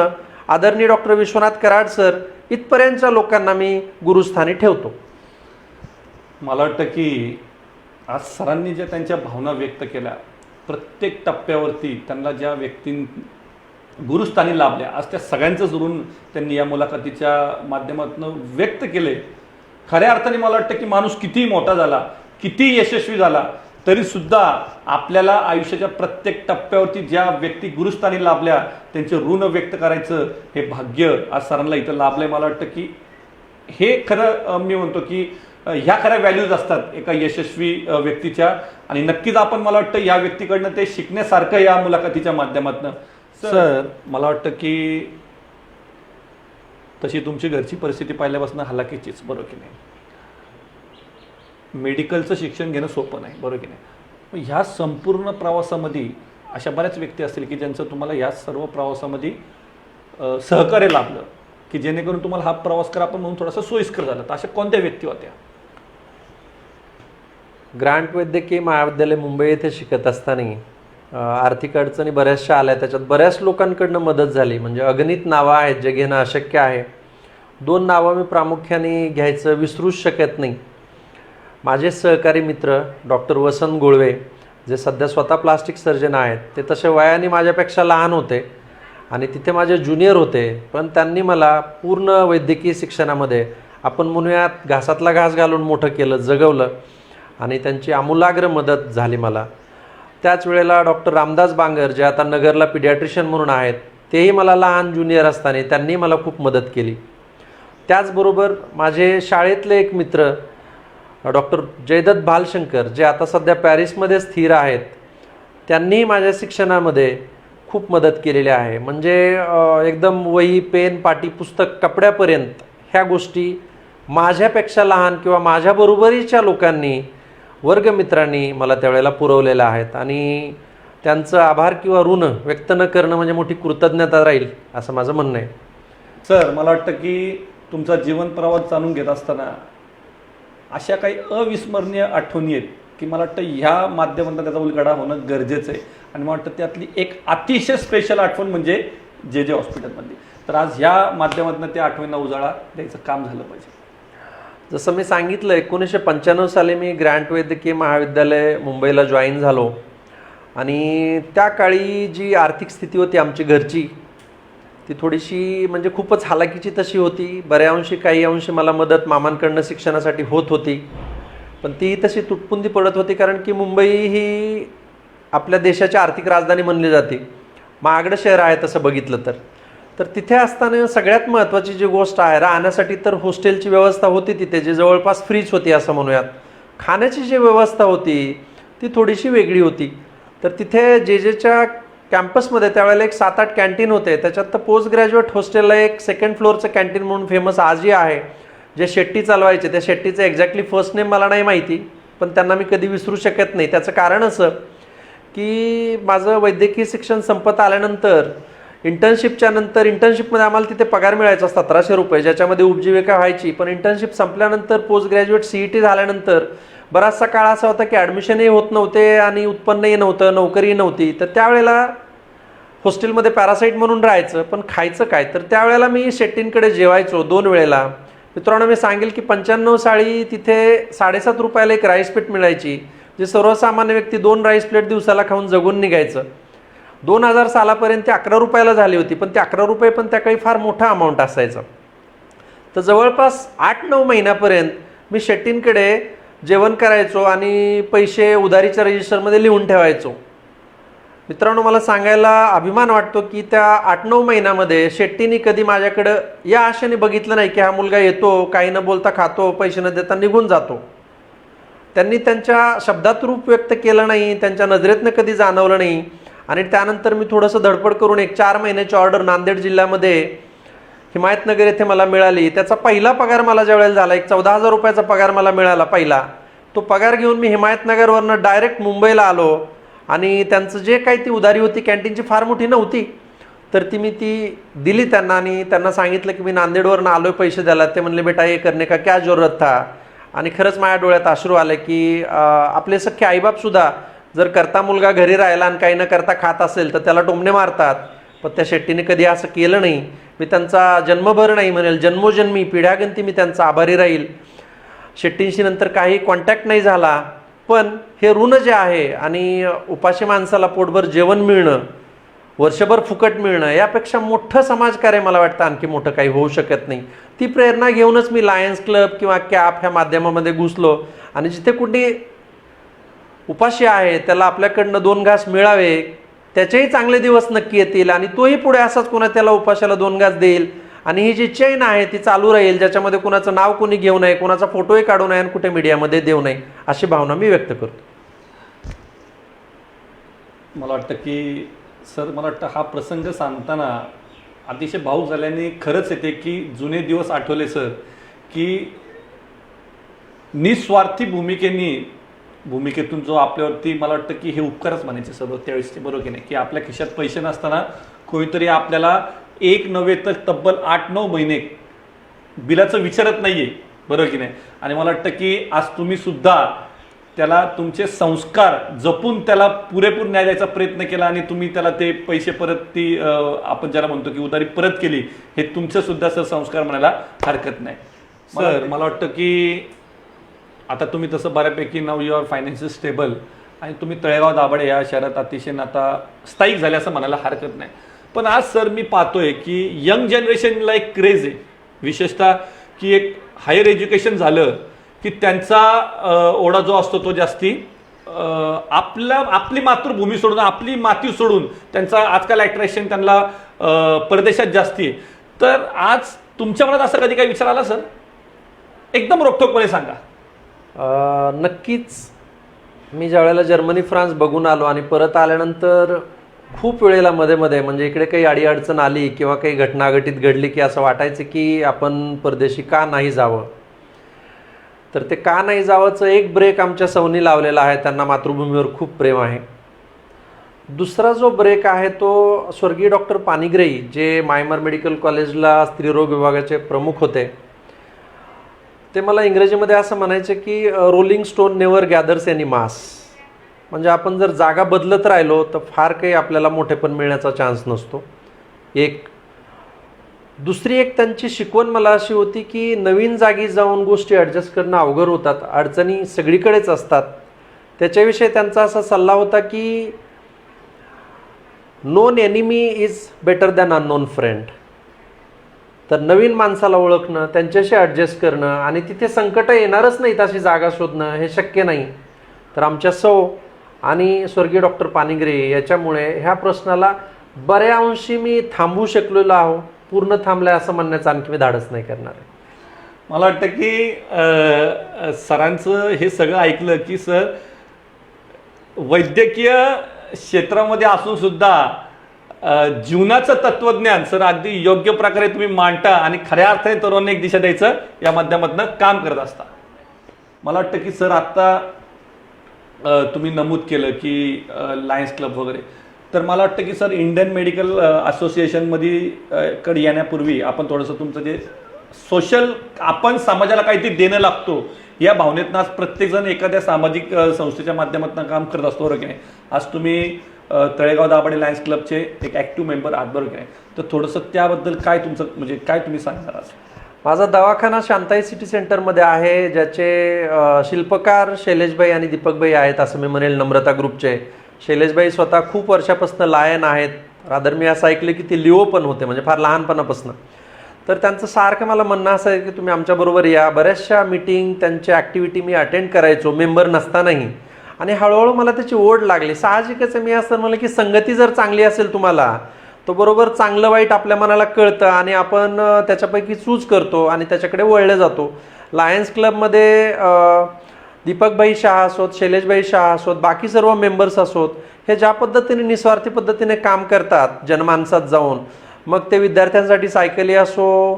आदरणीय डॉक्टर विश्वनाथ कराड सर इथपर्यंतच्या लोकांना मी गुरुस्थानी ठेवतो. मला वाटतं की आज सरांनी ज्या त्यांच्या भावना व्यक्त केल्या, प्रत्येक टप्प्यावरती त्यांना ज्या व्यक्ती गुरुस्थानी लाभल्या, आज त्या सगळ्यांचंच ऋण त्यांनी या मुलाखतीच्या माध्यमातून व्यक्त केले. खऱ्या अर्थाने मला वाटतं की माणूस कितीही मोठा झाला, किती यशस्वी झाला, तरी सुद्धा आपल्याला आयुष्याच्या प्रत्येक टप्प्यावरती ज्या व्यक्ती गुरुस्थानी लाभल्या त्यांचे ऋण व्यक्त करायचं हे भाग्य आज सरांना इथं लाभलंय. मला वाटतं की हे खरं मी म्हणतो की ह्या खऱ्या व्हॅल्यूज असतात एका यशस्वी व्यक्तीच्या, आणि नक्कीच आपण मला वाटतं या व्यक्तीकडनं ते शिकण्यासारखं या मुलाखतीच्या माध्यमातून. सर मला वाटतं की तशी तुमची घरची परिस्थिती पाहिल्यापासून हलाखीचीच, बरोबर की नाही? मेडिकलचं शिक्षण घेणं सोपं नाही, बरोबर की नाही? मग ह्या संपूर्ण प्रवासामध्ये अशा बऱ्याच व्यक्ती असतील की ज्यांचं तुम्हाला या सर्व प्रवासामध्ये सहकार्य लाभलं, की जेणेकरून तुम्हाला हा प्रवास करा आपण म्हणून थोडासा सोयीस्कर झाला, तर अशा कोणत्या व्यक्ती होत्या? ग्रांट वैद्यकीय महाविद्यालय मुंबई येथे शिकत असताना आर्थिक अडचणी बऱ्याचशा आल्या, त्याच्यात बऱ्याच लोकांकडनं मदत झाली. म्हणजे अगणित नावं आहेत जे घेणं अशक्य आहे. 2 नावं मी प्रामुख्याने घ्यायचं विसरूच शकत नाही. माझे सहकारी मित्र डॉक्टर वसंत गोळवे, जे सध्या स्वतः प्लास्टिक सर्जन आहेत, ते तसे वयाने माझ्यापेक्षा लहान होते आणि तिथे माझे ज्युनियर होते, पण त्यांनी मला पूर्ण वैद्यकीय शिक्षणामध्ये आपण म्हणूयात घासातला घास घालून मोठं केलं, जगवलं आणि त्यांची आमूलाग्र मदत झाली मला. त्याच वेळेला डॉक्टर रामदास बांगर, जे आता नगरला पिडियाट्रिशियन म्हणून आहेत, तेही मला लहान ज्युनियर असताना त्यांनी मला खूप मदत केली. त्याचबरोबर माझे शाळेतले एक मित्र डॉक्टर जयदत्त भालशंकर, जे आता सध्या पॅरिसमध्ये स्थिर आहेत, त्यांनी माझ्या शिक्षणामध्ये खूप मदत केलेली आहे. म्हणजे एकदम वही, पेन, पाटी, पुस्तक, कपड्यापर्यंत ह्या गोष्टी माझ्यापेक्षा लहान किंवा माझ्याबरोबरीच्या लोकांनी, वर्गमित्रांनी मला त्यावेळेला पुरवलेल्या आहेत आणि त्यांचं आभार किंवा ऋण व्यक्त न करणं म्हणजे मोठी कृतज्ञता राहील असं माझं म्हणणं आहे. सर मला वाटतं की तुमचा जीवन प्रवास जाणून घेत असताना अशा काही अविस्मरणीय आठवणी आहेत की मला वाटतं ह्या माध्यमातून त्याचा उलगडा होणं गरजेचं आहे. आणि मला वाटतं त्यातली एक अतिशय स्पेशल आठवण म्हणजे जे हॉस्पिटलमधली. तर आज ह्या माध्यमातून त्या आठवणींना उजाळा द्यायचं काम झालं पाहिजे. जसं मी सांगितलं 1995 साली मी ग्रांट वैद्यकीय महाविद्यालय मुंबईला जॉईन झालो आणि त्या काळी जी आर्थिक स्थिती होती आमची घरची, ती थोडीशी म्हणजे खूपच हालाकीची तशी होती. बऱ्या अंशी काही अंशी मला मदत मामांकडनं शिक्षणासाठी होत होती, पण ती तशी तुटपुंजी पडत होती, कारण की मुंबई ही आपल्या देशाची आर्थिक राजधानी म्हणली जाते, महागडं शहर आहे तसं बघितलं तर तिथे असताना सगळ्यात महत्त्वाची जी गोष्ट आहे राहण्यासाठी, तर हॉस्टेलची व्यवस्था होती तिथे, जी जवळपास फ्रीच होती असं म्हणूयात. खाण्याची जी व्यवस्था होती ती थोडीशी वेगळी होती. तर तिथे जेच्या कॅम्पसमध्ये त्यावेळेला एक 7-8 कॅन्टीन होते. त्याच्यात तर पोस्ट ग्रॅज्युएट हॉस्टेलला एक 2nd फ्लोअरचं कॅन्टीन म्हणून फेमस आजही आहे, जे शेट्टी चालवायचे. त्या शेट्टीचं एक्झॅक्टली फर्स्ट नेम मला नाही माहिती, पण त्यांना मी कधी विसरू शकत नाही. त्याचं कारण असं की माझं वैद्यकीय शिक्षण संपत आल्यानंतर इंटर्नशिपच्या नंतर, इंटर्नशिपमध्ये आम्हाला तिथे पगार मिळायचा 1700 रुपये, ज्याच्यामध्ये उपजीविका व्हायची. पण इंटर्नशिप संपल्यानंतर पोस्ट ग्रॅज्युएट CET झाल्यानंतर बराचसा काळ असा होता की ॲडमिशनही होत नव्हते आणि उत्पन्नही नव्हतं, नोकरीही नव्हती. तर त्यावेळेला हॉस्टेलमध्ये पॅरासाईट म्हणून राहायचं, पण खायचं काय? तर त्यावेळेला मी शेट्टींकडे जेवायचो 2 वेळेला. मित्रांनो मी सांगेल की 95 साली तिथे 7.5 रुपयाला एक राईस प्लेट मिळायची, जे सर्वसामान्य व्यक्ती 2 राईस प्लेट दिवसाला खाऊन जगून निघायचं. 2000 सालापर्यंत ती 11 रुपयाला झाली होती, पण ते 11 रुपये पण त्या काही फार मोठा अमाऊंट असायचं. तर जवळपास 8-9 महिन्यापर्यंत मी शेट्टींकडे जेवण करायचो आणि पैसे उधारीच्या रजिस्टरमध्ये लिहून ठेवायचो. मित्रांनो मला सांगायला अभिमान वाटतो की त्या 8-9 महिन्यामध्ये शेट्टींनी कधी माझ्याकडं या आशेने बघितलं नाही की हा मुलगा येतो, काही न बोलता खातो, पैसे न देता निघून जातो. त्यांनी त्यांच्या शब्दात रूप व्यक्त केलं नाही, त्यांच्या नजरेतनं कधी जाणवलं नाही. आणि त्यानंतर मी थोडंसं धडपड करून एक 4 महिन्याची ऑर्डर नांदेड जिल्ह्यामध्ये हिमायतनगर येथे मला मिळाली. त्याचा पहिला पगार मला ज्यावेळेला झाला, एक 14,000 रुपयाचा पगार मला मिळाला पहिला. तो पगार घेऊन मी हिमायतनगरवरनं डायरेक्ट मुंबईला आलो आणि त्यांचं जे काही ती उधारी होती कॅन्टीनची फार मोठी नव्हती, तर ती दिली त्यांना आणि त्यांना सांगितलं की मी नांदेडवरून आलोय पैसे द्यायला. ते म्हणले बेटा ये करने का क्या जरूरत था. आणि खरंच माझ्या डोळ्यात अश्रू आले की आपले सख्खे आईबापसुद्धा जर करता मुलगा घरी राहिला आणि काही न करता खात असेल तर त्याला टोमणे मारतात, पण त्या शेट्टीने कधी असं केलं नाही. मी त्यांचा जन्मभर नाही म्हणेल, जन्मोजन्मी पिढ्यागंती मी त्यांचा आभारी राहील. शेट्टींशी नंतर काही कॉन्टॅक्ट नाही झाला, पण हे ऋण जे आहे आणि उपाशी माणसाला पोटभर जेवण मिळणं, वर्षभर फुकट मिळणं, यापेक्षा मोठं समाजकार्य मला वाटतं आणखी मोठं काही होऊ शकत नाही. ती प्रेरणा घेऊनच मी लायन्स क्लब किंवा कॅप ह्या माध्यमामध्ये घुसलो आणि जिथे कुठे उपाशी आहे त्याला आपल्याकडनं 2 घास मिळावे, त्याचेही चांगले दिवस नक्की येतील आणि तोही पुढे असाच कोणा त्याला उपाशाला 2 घास देईल आणि ही जी चेन आहे ती चालू राहील, ज्याच्यामध्ये कुणाचं नाव कोणी घेऊ नये, कुणाचा फोटोही काढू नये आणि कुठे मीडियामध्ये देऊ नये, अशी भावना मी व्यक्त करतो. मला वाटतं की सर, मला वाटतं हा प्रसंग सांगताना अतिशय भावूक झाल्याने खरंच येते की जुने दिवस आठवले सर, की निस्वार्थी भूमिकेतून जो आपल्यावरती, मला वाटतं की हे उपकारच म्हणायचे सर्व त्यावेळेसचे, बरोबर की नाही, की आपल्या खिशात पैसे नसताना कोणीतरी आपल्याला एक नव्हे तर तब्बल 8-9 महिने बिलाचं विचारत नाहीये, बरोबर की नाही. आणि मला वाटतं की आज तुम्ही सुद्धा त्याला तुमचे संस्कार जपून त्याला पुरेपूर न्याय द्यायचा प्रयत्न केला आणि तुम्ही त्याला ते पैसे परत, ती आपण ज्याला म्हणतो की उधारी परत केली, हे तुमचं सुद्धा सर संस्कार म्हणायला हरकत नाही. सर मला वाटतं की आता तुम्ही तसं बऱ्यापैकी नाव यू आर फायनान्शियल स्टेबल आणि तुम्ही तळेगाव दाभाडे या शहरात अतिशय आता स्थायिक झाले असं म्हणायला हरकत नाही. पण आज सर मी पाहतोय की यंग जनरेशनला एक क्रेज आहे, विशेषतः की एक हायर एज्युकेशन झालं की त्यांचा ओढा जो असतो तो जास्ती आपली मातृभूमी सोडून, आपली माती सोडून त्यांचा आजकाल अट्रॅक्शन त्यांना परदेशात जास्ती आहे. तर आज तुमच्या मनात असा कधी काही विचार आला सर? एकदम रोखठोकपणे सांगा. नक्कीच. मी ज्या वेळेला जर्मनी फ्रान्स बघून आलो आणि परत आल्यानंतर खूप वेळेला मध्ये म्हणजे इकडे काही अडीअडचण आली किंवा काही घटना घटित घडली की असं वाटायचं की आपण परदेशी का नाही जावं. तर ते का नाही जावंचं एक ब्रेक आमच्या सवनी लावलेला आहे, त्यांना मातृभूमीवर खूप प्रेम आहे. दुसरा जो ब्रेक आहे तो स्वर्गीय डॉक्टर पानिग्राही, जे मायमार मेडिकल कॉलेजला स्त्रीरोग विभागाचे प्रमुख होते, ते मला इंग्रजीमध्ये असं म्हणायचे की रोलिंग स्टोन नेवर गॅदर्स एनी मास. म्हणजे आपण जर जागा बदलत राहिलो तर फार काही आपल्याला मोठेपण मिळण्याचा चान्स नसतो. एक दुसरी एक त्यांची शिकवण मला अशी होती की नवीन जागी जाऊन गोष्टी ॲडजस्ट करणं अवघड होतात, अडचणी सगळीकडेच असतात. त्याच्याविषयी त्यांचा असा सल्ला होता की non enemy is better than unknown friend. तर नवीन माणसाला ओळखणं, त्यांच्याशी ॲडजस्ट करणं आणि तिथे संकट येणारच नाहीत अशी जागा शोधणं हे शक्य नाही. तर आमच्या सौ आणि स्वर्गीय डॉक्टर पानिग्राही याच्यामुळे ह्या प्रश्नाला बऱ्या अंशी मी थांबवू शकलेलो आहो. पूर्ण थांबलाय असं म्हणण्याचं आणखी मी धाडस नाही करणार आहे. मला वाटतं की सरांचं हे सगळं ऐकलं की सर वैद्यकीय क्षेत्रामध्ये असून सुद्धा जीवनाचं तत्वज्ञान सर अगदी योग्य प्रकारे तुम्ही मांडता आणि खऱ्या अर्थाने तरुणांना एक दिशा द्यायचं या माध्यमातून काम करत असता. मला वाटतं की सर आत्ता तुम्ही नमूद केलं की लायन्स क्लब वगैरे, तर मला वाटतं की सर इंडियन मेडिकल असोसिएशनमध्ये कडे येण्यापूर्वी आपण थोडंसं तुमचं जे सोशल, आपण समाजाला काहीतरी देणं लागतो या भावनेतनं आज प्रत्येकजण एखाद्या सामाजिक संस्थेच्या माध्यमातून काम करत असतो, बरोबर की नाही. आज तुम्ही तळेगाव दाभाडे लायन्स क्लबचे एक ॲक्टिव्ह मेंबर आहात, बरोबर की नाही. तर थोडंसं त्याबद्दल काय तुमचं, म्हणजे काय तुम्ही सांगणार आज? माझा दवाखाना शांताई सिटी सेंटरमध्ये आहे, ज्याचे शिल्पकार शैलेशभाई आणि दीपकभाई आहेत असं मी म्हणेल. नम्रता ग्रुपचे शैलेशभाई स्वतः खूप वर्षापासून लायन आहेत. रादर मी असं ऐकलं की ते लिओ पण होते, म्हणजे फार लहानपणापासून. तर त्यांचं सारखं मला म्हणणं असं आहे की तुम्ही आमच्याबरोबर या. बऱ्याचशा मीटिंग, त्यांच्या ॲक्टिव्हिटी मी अटेंड करायचो मेंबर नसतानाही, आणि हळूहळू मला त्याची ओढ लागली. साहजिकच मी असं म्हणलं की संगती जर चांगली असेल तुम्हाला, तो बरोबर चांगलं वाईट आपल्या मनाला कळतं आणि आपण त्याच्यापैकी चूज करतो आणि त्याच्याकडे वळले जातो. लायन्स क्लबमध्ये दीपकभाई शाह असोत, शैलेशभाई शाह असोत, बाकी सर्व मेंबर्स असोत, हे ज्या पद्धतीने निस्वार्थी पद्धतीने काम करतात जनमानसात जाऊन, मग ते विद्यार्थ्यांसाठी सायकली असो,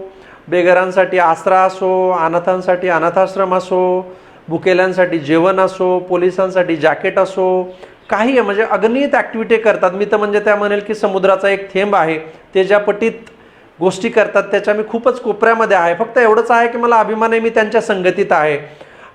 बेघरांसाठी आसरा असो, अनाथांसाठी अनाथाश्रम असो, भुकेल्यांसाठी जेवण असो, पोलिसांसाठी जॅकेट असो, काही म्हणजे अगणित ॲक्टिव्हिटी करतात. मी तर म्हणजे त्या म्हणेल की समुद्राचा एक थेंब आहे. ते ज्या पटीत गोष्टी करतात त्याच्या मी खूपच कोपऱ्यामध्ये आहे. फक्त एवढंच आहे की मला अभिमान आहे मी त्यांच्या संगतीत आहे.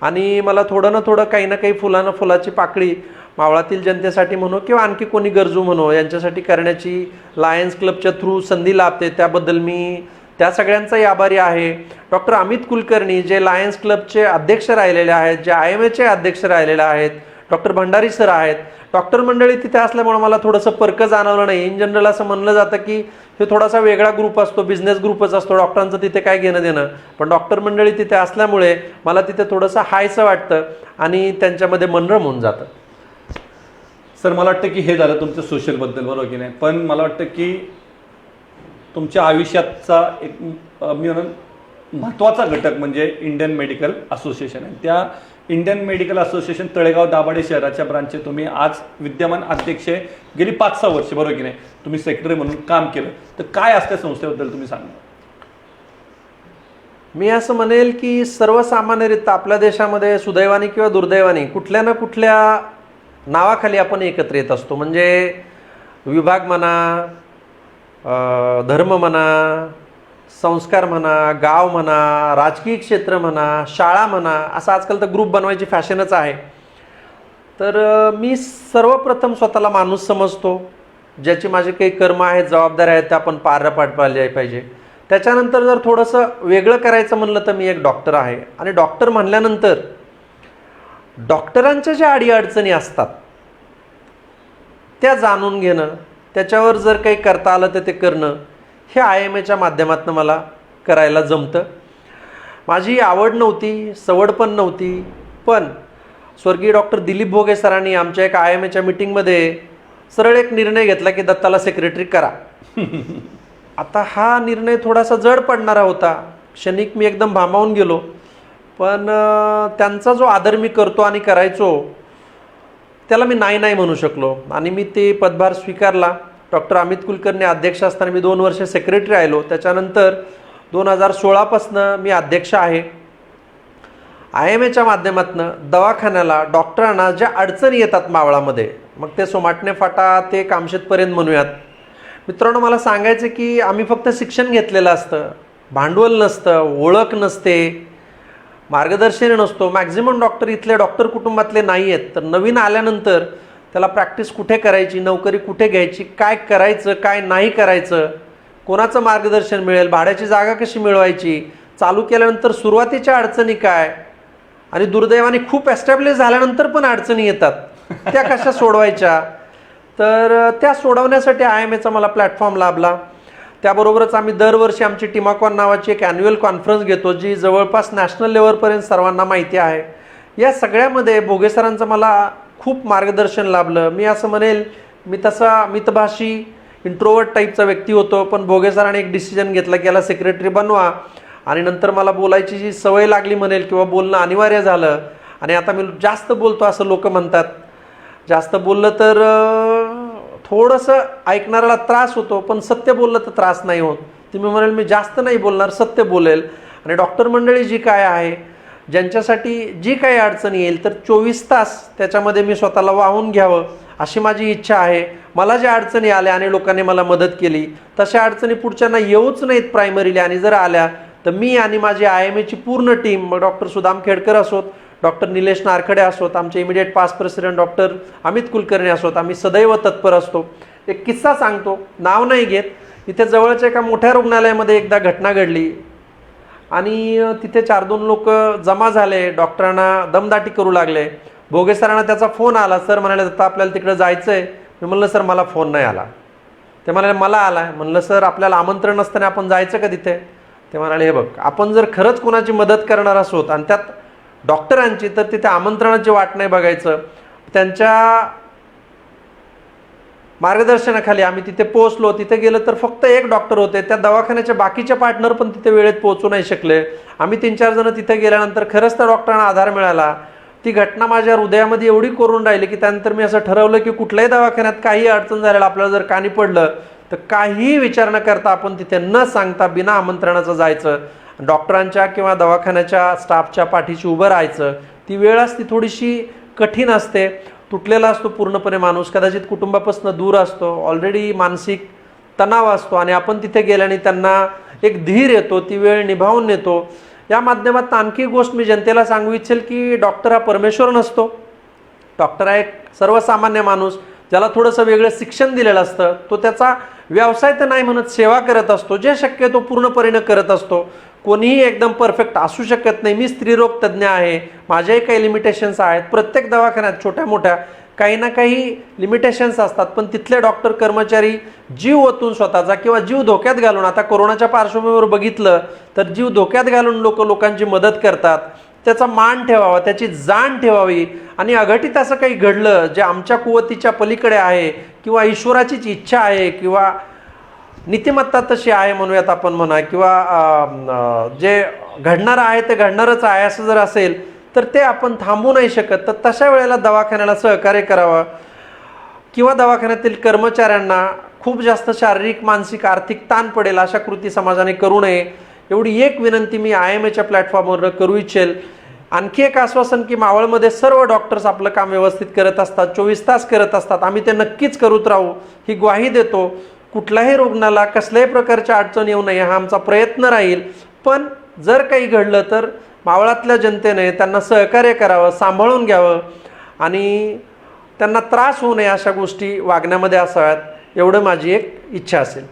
आणि मला थोडं ना थोडं काही ना काही फुलानं फुलाची पाकळी मावळातील जनतेसाठी म्हणू किंवा आणखी कोणी गरजू म्हणू यांच्यासाठी करण्याची लायन्स क्लबच्या थ्रू संधी लाभते. त्याबद्दल मी त्या सगळ्यांचाही आभारी आहे. डॉक्टर अमित कुलकर्णी जे लायन्स क्लबचे अध्यक्ष राहिलेले आहेत, जे IMAचे अध्यक्ष राहिलेले आहेत, डॉक्टर भंडारी सर आहेत. डॉक्टर मंडळी तिथे असल्यामुळे मला थोडंसं परक जाणवलं नाही. इन जनरल असं म्हणलं जातं की हे थोडासा वेगळा ग्रुप असतो, बिझनेस ग्रुपच असतो, डॉक्टरांचं तिथे काय घेणं देणं. पण डॉक्टर मंडळी तिथे असल्यामुळे मला तिथे थोडंसं हायसं वाटतं आणि त्यांच्यामध्ये मन रमून जातं. सर मला वाटतं की हे झालं तुमचं सोशलबद्दल, बरोबर की नाही. पण मला वाटतं की तुमच्या आयुष्याचा एक मी म्हणून महत्त्वाचा घटक म्हणजे इंडियन मेडिकल असोसिएशन आहे. त्या Indian medical association Talegaon Dabhade शहराच्या ब्रांचचे तुम्ही आज विद्यमान अध्यक्ष आहे. गेली 5-6 वर्ष, बरोबर की नाही, तुम्ही सेक्रेटरी म्हणून काम केलं. तर काय असते संस्थेबद्दल तुम्ही सांगा. मी असं म्हणेल की सर्वसामान्यरित्या आपल्या देशामध्ये सुदैवाने किंवा दुर्दैवाने कुठल्या ना कुठल्या नावाखाली आपण एकत्र येत असतो. म्हणजे विभाग म्हणा, धर्म म्हणा, संस्कार म्हणा, गाव म्हणा, राजकीय क्षेत्र म्हणा, शाळा म्हणा, असं आजकाल तर ग्रुप बनवायची फॅशनच आहे. तर मी सर्वप्रथम स्वतःला माणूस समजतो, ज्याची माझे काही कर्म आहेत, जबाबदाऱ्या आहेत, त्या आपण पार पाडल्या पाहिजे. त्याच्यानंतर जर थोडंसं वेगळं करायचं म्हणलं तर मी एक डॉक्टर आहे. आणि डॉक्टर म्हणल्यानंतर डॉक्टरांच्या ज्या अडीअडचणी असतात त्या जाणून घेणं, त्याच्यावर जर काही करता आलं तर ते करणं, हे IMAच्या माध्यमातून मला करायला जमतं. माझी आवड नव्हती, सवड पण नव्हती. पण स्वर्गीय डॉक्टर दिलीप भोगे सरांनी आमच्या एक IMAच्या मीटिंगमध्ये सरळ एक निर्णय घेतला की दत्ताला सेक्रेटरी करा. आता हा निर्णय थोडासा जड पडणारा होता. क्षणिक मी एकदम भांबावून गेलो. पण त्यांचा जो आदर मी करतो आणि करायचो त्याला मी नाही म्हणू शकलो आणि मी ते पदभार स्वीकारला. डॉक्टर अमित कुलकर्णी अध्यक्ष असताना मी 2 वर्ष सेक्रेटरी राहिलो. त्याच्यानंतर 2016पासून मी अध्यक्ष आहे. IMAच्या माध्यमातून दवाखान्याला डॉक्टरांना ज्या अडचणी येतात मावळामध्ये, मग ते सोमाटणे फाटा ते कामशेतपर्यंत म्हणूयात, मित्रांनो मला सांगायचं की आम्ही फक्त शिक्षण घेतलेलं असतं, भांडवल नसतं, ओळख नसते, मार्गदर्शन नसतो. मॅक्झिमम डॉक्टर इथले डॉक्टर कुटुंबातले नाही आहेत. तर नवीन आल्यानंतर त्याला प्रॅक्टिस कुठे करायची, नोकरी कुठे घ्यायची, काय करायचं काय नाही करायचं, कोणाचं मार्गदर्शन मिळेल, भाड्याची जागा कशी मिळवायची, चालू केल्यानंतर सुरुवातीच्या अडचणी काय, आणि दुर्दैवाने खूप एस्टॅब्लिश झाल्यानंतर पण अडचणी येतात, त्या कशा सोडवायच्या. तर त्या सोडवण्यासाठी IMAचा मला प्लॅटफॉर्म लाभला. त्याबरोबरच आम्ही दरवर्षी आमची टिमाकॉन नावाची एक ॲन्युअल कॉन्फरन्स घेतो, जी जवळपास नॅशनल लेवलपर्यंत सर्वांना माहिती आहे. या सगळ्यामध्ये भोगे सरांचं मला खूप मार्गदर्शन लाभलं. मी असं म्हणेल मी तसा मितभाषी इंट्रोवर्ट टाईपचा व्यक्ती होतो, पण भोगे सरांनी एक डिसिजन घेतला की याला सेक्रेटरी बनवा. आणि नंतर मला बोलायची जी सवय लागली म्हणेल किंवा बोलणं अनिवार्य झालं. आणि आता मी जास्त बोलतो असं लोक म्हणतात. जास्त बोललं तर थोडंसं ऐकणाऱ्याला त्रास होतो, पण सत्य बोललं तर त्रास नाही होत. तुम्ही म्हणाल मी जास्त नाही बोलणार, सत्य बोलेल. आणि डॉक्टर मंडळी जी काय आहे, ज्यांच्यासाठी जी काही अडचण येईल तर 24 तास त्याच्यामध्ये मी स्वतःला वाहून घ्यावं अशी माझी इच्छा आहे. मला ज्या अडचणी आल्या आणि लोकांनी मला मदत केली, तशा अडचणी पुढच्यांना येऊच नाहीत प्रायमरीली. आणि जर आल्या तर मी आणि माझी IMAची पूर्ण टीम, मग डॉक्टर सुदाम खेडकर असोत, डॉक्टर निलेश नारखडे असोत, आमचे immediate past president doctor Amit Kulkarni असोत, आम्ही सदैव तत्पर असतो. एक किस्सा सांगतो, नाव नाही घेत. इथे जवळच्या एका मोठ्या रुग्णालयामध्ये एकदा घटना घडली आणि तिथे 4-2 लोक जमा झाले, डॉक्टरांना दमदाटी करू लागले. भोगे सरांना त्याचा फोन आला. सर म्हणाले दत्ता आपल्याला तिकडे जायचं आहे. मी म्हणलं सर मला फोन नाही आला. ते म्हणाले मला आला आहे. म्हणलं सर आपल्याला आमंत्रण नसताना आपण जायचं का तिथे. ते म्हणाले हे बघ, आपण जर खरंच कोणाची मदत करणार असोत आणि त्यात डॉक्टरांची, तर तिथे आमंत्रणाची वाट नाही बघायचं. त्यांच्या मार्गदर्शनाखाली आम्ही तिथे पोहोचलो. तिथे गेलं तर फक्त एक डॉक्टर होते. त्या दवाखान्याच्या बाकीचे पार्टनर पण तिथे वेळेत पोहोचू नाही शकले. आम्ही 3-4 जण तिथे गेल्यानंतर खरंच त्या डॉक्टरांना आधार मिळाला. ती घटना माझ्या हृदयामध्ये एवढी कोरून राहिली की त्यानंतर मी असं ठरवलं की कुठल्याही दवाखान्यात काही अडचण झालेलं आपल्याला जर कानी पडलं तर काहीही विचार न करता आपण तिथे न सांगता बिना आमंत्रणाचं जायचं, डॉक्टरांच्या किंवा दवाखान्याच्या स्टाफच्या पाठीशी उभं राहायचं. ती वेळ असती थोडीशी कठीण असते, तुटलेला असतो पूर्णपणे माणूस, कदाचित कुटुंबापासून दूर असतो, ऑलरेडी मानसिक तणाव असतो आणि आपण तिथे गेल्याने त्यांना एक धीर येतो, ती वेळ निभावून नेतो. या माध्यमात आणखी एक गोष्ट मी जनतेला सांगू इच्छेल की डॉक्टर हा परमेश्वर नसतो. डॉक्टर हा एक सर्वसामान्य माणूस, ज्याला थोडंसं वेगळं शिक्षण दिलेलं असतं. तो त्याचा व्यवसाय तर नाही म्हणत, सेवा करत असतो. जे शक्य आहे तो पूर्णपणे करत असतो. कोणीही एकदम परफेक्ट असू शकत नाही. मी स्त्रीरोग तज्ज्ञ आहे, माझ्याही काही लिमिटेशन्स आहेत. प्रत्येक दवाखान्यात छोट्या मोठ्या काही ना काही लिमिटेशन्स असतात, पण तिथले डॉक्टर कर्मचारी जीव ओतून स्वतःचा किंवा जीव धोक्यात घालून, आता कोरोनाच्या पार्श्वभूमीवर बघितलं तर जीव धोक्यात घालून लोकांची मदत करतात. त्याचा मान ठेवावा, त्याची जाण ठेवावी. आणि अघटित असं काही घडलं जे आमच्या कुवतीच्या पलीकडे आहे किंवा ईश्वराचीच इच्छा आहे किंवा नीतिमत्ता तशी आहे म्हणूयात आपण म्हणा, किंवा जे घडणार आहे ते घडणारच आहे असं जर असेल तर ते आपण थांबवू नाही शकत. तर तशा वेळेला दवाखान्याला सहकार्य करावं किंवा दवाखान्यातील कर्मचाऱ्यांना खूप जास्त शारीरिक, मानसिक, आर्थिक ताण पडेल अशा कृती समाजाने करू नये, एवढी एक विनंती मी IMAच्या प्लॅटफॉर्मवर करू इच्छेल. आणखी एक आश्वासन की मावळमध्ये सर्व डॉक्टर्स आपलं काम व्यवस्थित करत असतात, 24 तास करत असतात. आम्ही ते नक्कीच करत राहू ही ग्वाही देतो. कुठल्याही रुग्णाला कसल्याही प्रकारच्या अडचण येऊ नये हा आमचा प्रयत्न राहील. पण जर काही घडलं तर मावळातल्या जनतेने त्यांना सहकार्य करावं, सांभाळून घ्यावं आणि त्यांना त्रास होऊ नये अशा गोष्टी वागण्यामध्ये असाव्यात, एवढं माझी एक इच्छा असेल.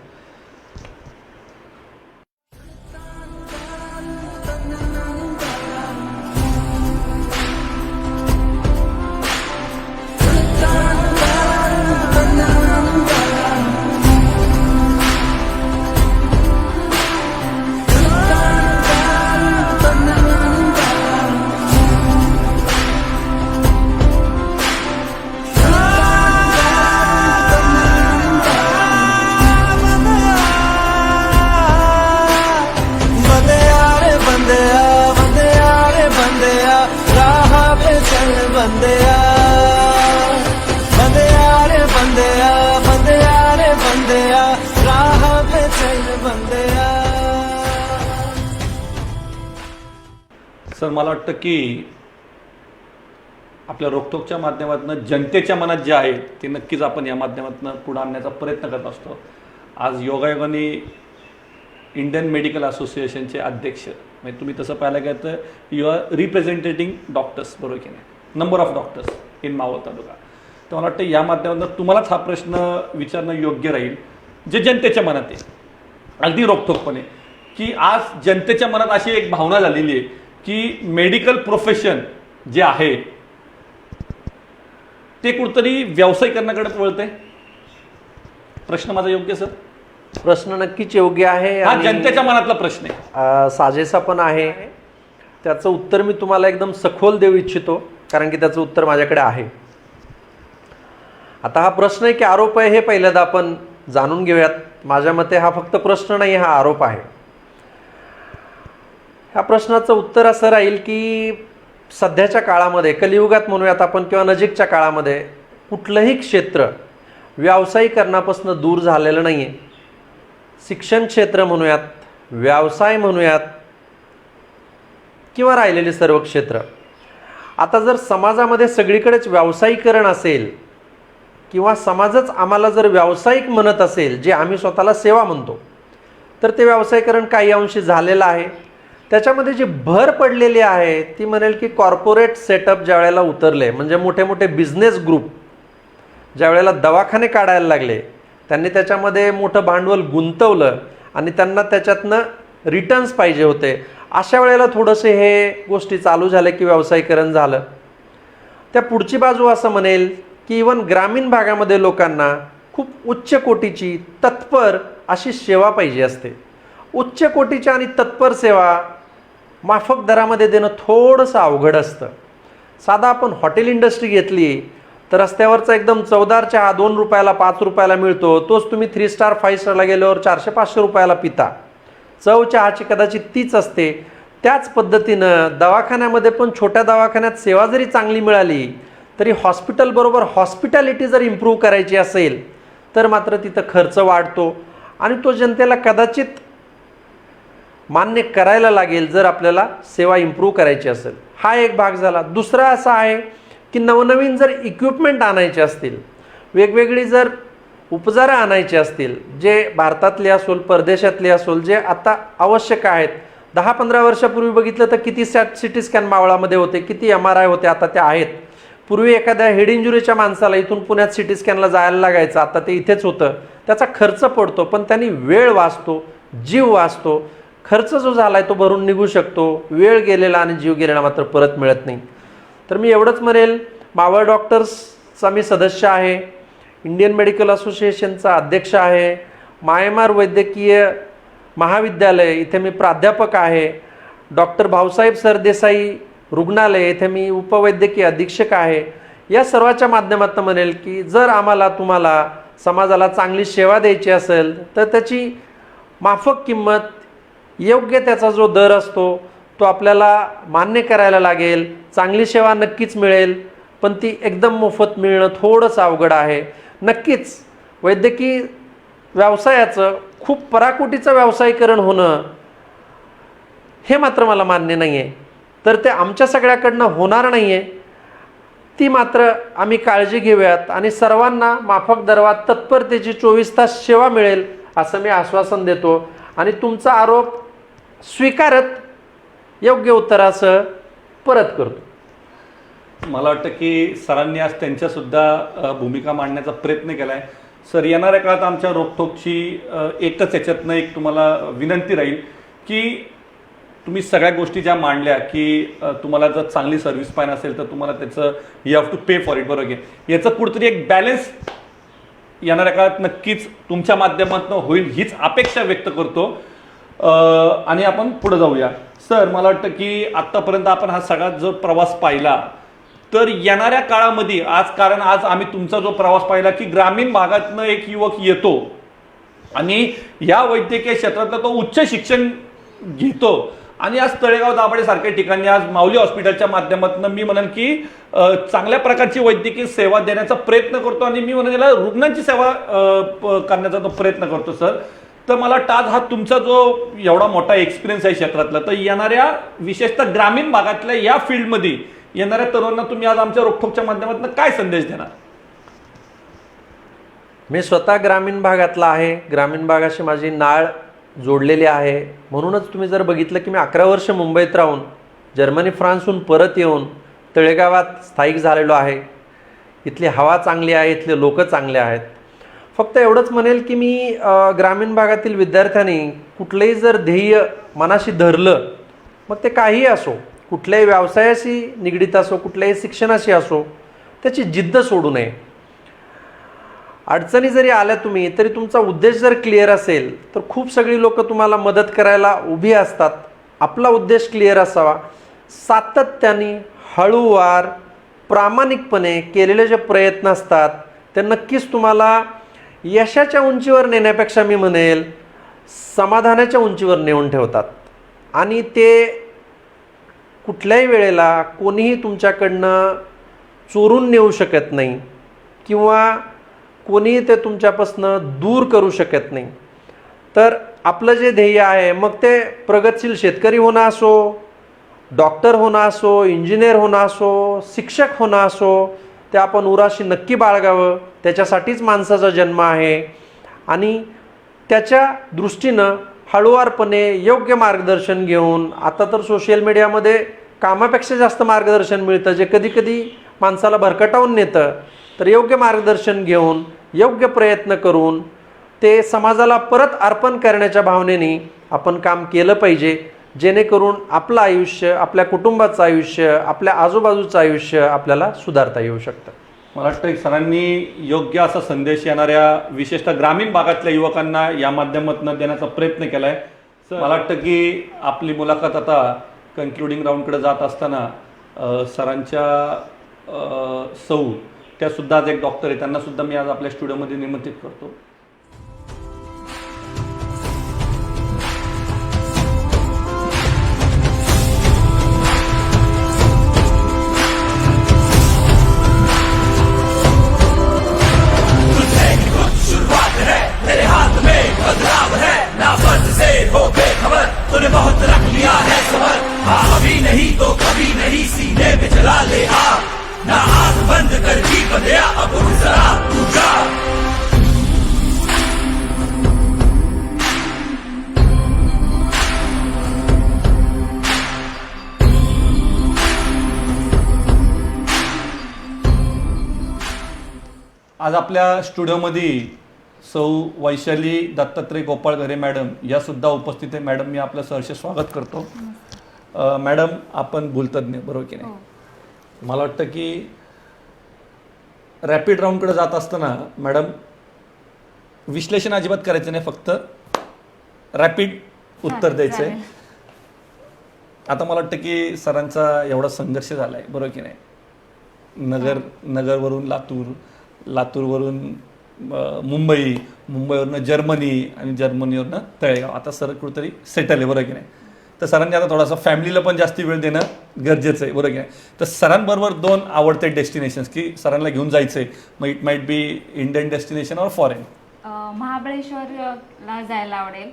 सर, मला वाटतं की आपल्या रोकटोकच्या माध्यमातून जनतेच्या मनात जे आहे ते नक्कीच आपण या माध्यमातून पुढे आणण्याचा प्रयत्न करत असतो. आज योगायोगाने इंडियन मेडिकल असोसिएशनचे अध्यक्ष, म्हणजे तुम्ही तसं पाहायला गेलं तर यू आर रिप्रेझेंटेटिंग डॉक्टर्स, बरोबर की नाही, number of doctors in Maval taluka. तर मला वाटतं या माध्यमातून तुम्हालाच हा प्रश्न विचारणं योग्य राहील, जे जनतेच्या मनात आहे अगदी रोखठोकपणे, की आज जनतेच्या मनात अशी एक भावना झालेली आहे की मेडिकल प्रोफेशन जे आहे ते कुठतरी व्यावसायीकरणाकडे वळतंय. प्रश्न माझा योग्य सर? प्रश्न नक्कीच योग्य आहे, हा जनतेच्या मनातला प्रश्न आहे, साजेसा पण आहे. त्याचं उत्तर मी तुम्हाला एकदम सखोल देऊ इच्छितो, कारण की त्याचं उत्तर माझ्याकडे आहे. आता हा प्रश्न आहे की आरोप आहे, हे पहिल्यांदा आपण जाणून घेऊयात. माझ्या मते हा फक्त प्रश्न नाही, हा आरोप आहे. ह्या प्रश्नाचं उत्तर असं राहील की सध्याच्या काळामध्ये, कलियुगात म्हणूयात आपण किंवा नजीकच्या काळामध्ये, कुठलंही क्षेत्र व्यावसायीकरणापासून दूर झालेलं नाही आहे. शिक्षण क्षेत्र म्हणूयात, व्यवसाय म्हणूयात किंवा राहिलेली सर्व क्षेत्र. आता जर समाजामध्ये सगळीकडेच व्यावसायीकरण असेल किंवा समाजच आम्हाला जर व्यावसायिक म्हणत असेल, जे आम्ही स्वतःला सेवा म्हणतो, तर ते व्यावसायीकरण काही अंशी झालेलं आहे. त्याच्यामध्ये जी भर पडलेली आहे ती म्हणेल की कॉर्पोरेट सेटअप ज्या वेळेला उतरले, म्हणजे मोठे मोठे बिझनेस ग्रुप ज्या वेळेला दवाखाने काढायला लागले, त्यांनी त्याच्यामध्ये मोठं भांडवल गुंतवलं आणि त्यांना त्याच्यातनं रिटर्न्स पाहिजे होते. अशा वेळेला थोडंसं हे गोष्टी चालू झाल्या की व्यावसायीकरण झालं. त्या पुढची बाजू असं म्हणेल की इवन ग्रामीण भागामध्ये लोकांना खूप उच्च कोटीची तत्पर अशी सेवा पाहिजे असते. उच्च कोटीची आणि तत्पर सेवा माफक दरामध्ये देणं थोडंसं अवघड असतं. साधा आपण हॉटेल इंडस्ट्री घेतली तर रस्त्यावरचा एकदम चवदार चहा 2 रुपयाला 5 रुपयाला मिळतो, तोच तुम्ही 3 स्टार 5 स्टारला गेल्यावर 400-500 रुपयाला पिता. चव चहाची कदाचित तीच असते. त्याच पद्धतीनं दवाखान्यामध्ये पण छोट्या दवाखान्यात सेवा जरी चांगली मिळाली तरी हॉस्पिटलबरोबर हॉस्पिटॅलिटी जर इम्प्रूव्ह करायची असेल तर मात्र तिथं खर्च वाढतो आणि तो जनतेला कदाचित मान्य करायला लागेल जर आपल्याला सेवा इम्प्रूव्ह करायची असेल. हा एक भाग झाला. दुसरा असा आहे की नवनवीन जर इक्विपमेंट आणायचे असतील, वेगवेगळी जर उपचारं आणायची असतील, जे भारतातले असोल परदेशातले असोल, जे आता आवश्यक आहेत. 10-15 वर्षापूर्वी बघितलं तर किती सिटी स्कॅन मावळामध्ये होते, किती MRI होते, आता ते आहेत. पूर्वी एखाद्या हेड इंजुरीच्या माणसाला इथून पुण्यात सिटी स्कॅनला जायला लागायचं, आता ते इथेच होतं. त्याचा खर्च पडतो, पण त्यांनी वेळ वाचतो, जीव वाचतो. खर्च जो झाला आहे तो भरून निघू शकतो, वेळ गेलेला आणि जीव गेलेला मात्र परत मिळत नाही. तर मी एवढंच म्हणेल, मावळ डॉक्टर्सचा मी सदस्य आहे, इंडियन मेडिकल असोसिएशनचा अध्यक्ष आहे, मायमार वैद्यकीय महाविद्यालय इथे मी प्राध्यापक आहे, डॉक्टर भाऊसाहेब सरदेसाई रुग्णालय इथे मी उपवैद्यकीय अधीक्षक आहे. या सर्वाच्या माध्यमातून म्हणेल की जर आम्हाला तुम्हाला समाजाला चांगली सेवा द्यायची असेल तर त्याची माफक किंमत, योग्य त्याचा जो दर असतो तो आपल्याला मान्य करायला लागेल. चांगली सेवा नक्कीच मिळेल, पण ती एकदम मोफत मिळणं थोडंसं अवघड आहे. नक्कीच वैद्यकीय व्यवसायाचं खूप पराकोटीचं व्यावसायीकरण होणं हे मात्र मला मान्य नाही आहे. तर ते आमच्या सगळ्याकडनं होणार नाही आहे. ती मात्र आम्ही काळजी घेऊयात आणि सर्वांना माफक दरात तत्परतेची 24 तास सेवा मिळेल असं मी आश्वासन देतो. आणि तुमचा आरोप स्वीकारत योग्य उत्तरासह परत करतो. मला वाटतं की सरांनी आज त्यांच्यासुद्धा भूमिका मांडण्याचा प्रयत्न केला आहे. सर, येणाऱ्या काळात आमच्या रोखोकची एकच याच्यातनं एक तुम्हाला विनंती राहील की तुम्ही सगळ्या गोष्टी ज्या मांडल्या की तुम्हाला जर चांगली सर्व्हिस पाहिजे असेल तर तुम्हाला त्याचं you have to pay for it, बरोबर आहे. याचं कुठेतरी एक बॅलन्स येणाऱ्या काळात नक्कीच तुमच्या माध्यमातून होईल हीच अपेक्षा व्यक्त करतो. आणि आपण पुढे जाऊया. सर, मला वाटतं की आत्तापर्यंत आपण हा सगळा जो प्रवास पाहिला, तर येणाऱ्या काळामध्ये कारण आज आम्ही तुमचा जो प्रवास पाहिला की ग्रामीण भागातनं एक युवक येतो आणि या वैद्यकीय क्षेत्रातलं तो उच्च शिक्षण घेतो आणि आज तळेगाव दाभाडे सारख्या ठिकाणी आज माऊली हॉस्पिटलच्या माध्यमातून मी म्हणेन की चांगल्या प्रकारची वैद्यकीय सेवा देण्याचा प्रयत्न करतो आणि मी म्हणेन याला रुग्णांची सेवा करण्याचा तो प्रयत्न करतो. सर, तर मला वाटतं आज हा तुमचा जो एवढा मोठा एक्सपिरियन्स आहे क्षेत्रातला, तर येणाऱ्या विशेषतः ग्रामीण भागातल्या या फील्डमध्ये येणाऱ्या तरुणांना तुम्ही आज आमच्या रोखोकच्या माध्यमातून काय संदेश देणार? मी स्वतः ग्रामीण भागातला आहे, ग्रामीण भागाशी माझी नाळ जोडलेली आहे. म्हणूनच तुम्ही जर बघितलं की मी 11 वर्ष मुंबईत राहून जर्मनी फ्रान्सहून परत येऊन तळेगावात स्थायिक झालेलो आहे. इथली हवा चांगली आहे, इथले लोक चांगले आहेत. फक्त एवढंच म्हणेल की मी ग्रामीण भागातील विद्यार्थ्यांनी कुठलंही जर ध्येय मनाशी धरलं, मग ते काहीही असो, कुठल्याही व्यवसायाशी निगडीत असो, कुठल्याही शिक्षणाशी असो, त्याची जिद्द सोडू नये. अडचणी जरी आल्या तुम्ही तरी तुमचा उद्देश जर क्लिअर असेल तर खूप सगळी लोक तुम्हाला मदत करायला उभी असतात. आपला उद्देश क्लिअर असावा. सातत्याने हळूवार प्रामाणिकपणे केलेले जे प्रयत्न असतात ते नक्कीच तुम्हाला यशाच्या उंचीवर नेण्यापेक्षा मी म्हणेल समाधानाच्या उंचीवर नेऊन ठेवतात. आणि ते कुठल्याही वेळेला कोणीही तुमच्याकडनं चोरून नेऊ शकत नाही किंवा कोणीही ते तुमच्यापासून दूर करू शकत नाही. तर आपलं जे ध्येय आहे, मग ते प्रगतशील शेतकरी होणं असो, डॉक्टर होणं असो, इंजिनियर होणं असो, शिक्षक होणं असो, ते आपण उराशी नक्की बाळगावं. त्याच्यासाठीच माणसाचा जन्म आहे. आणि त्याच्या दृष्टीनं हळूवारपणे योग्य मार्गदर्शन घेऊन, आता तर सोशल मीडियामध्ये कामापेक्षा जास्त मार्गदर्शन मिळतं जे कधी कधी माणसाला भरकटावून नेतं. तर योग्य मार्गदर्शन घेऊन योग्य प्रयत्न करून ते समाजाला परत अर्पण करण्याच्या भावनेने आपण काम केलं पाहिजे, जेणेकरून आपलं आयुष्य, आपल्या कुटुंबाचं आयुष्य, आपल्या आजूबाजूचं आयुष्य आपल्याला सुधारता येऊ शकतं. मला वाटतं सरांनी योग्य असा संदेश येणाऱ्या विशेषतः ग्रामीण भागातल्या युवकांना या माध्यमातून देण्याचा प्रयत्न केला आहे. मला वाटतं की आपली मुलाखत आता कन्क्लुडिंग राऊंडकडे जात असताना सरांच्या सौ त्यासुद्धा आज एक डॉक्टर आहे, त्यांनासुद्धा मी आज आपल्या स्टुडिओमध्ये निमंत्रित करतो. बहुत रख लिया है सबर, हाँ अभी नहीं तो कभी नहीं, सीने पे चला ले आप ना। आज आपल्या स्टुडिओमध्ये सौ वैशाली दत्तात्रय गोपाळ घरे मॅडम या सुद्धा उपस्थित आहे. मॅडम, मी आपलं सहर्ष स्वागत करतो. मॅडम, आपण भूलतज्ञ बरोबर की नाही? मला वाटतं की रॅपिड राऊंडकडे जात असताना मॅडम विश्लेषण अजिबात करायचं नाही, फक्त रॅपिड उत्तर द्यायचं आहे. आता मला वाटतं की सरांचा एवढा संघर्ष झाला आहे बरोबर की नाही? नगरवरून लातूरवरून मुंबई, मुंबईवरनं जर्मनी आणि जर्मनीवरनं तळेगाव. आता सर कुठेतरी सेटल आहे बरोबर की नाही? तर सरांनी आता थोडासा फॅमिलीला पण जास्ती वेळ देणं गरजेचं आहे बरोबर की नाही? तर सरांबरोबर 2 आवडते डेस्टिनेशन्स की सरांना घेऊन जायचं आहे, मग it might be Indian destination और फॉरेन. महाबळेश्वरला जायला आवडेल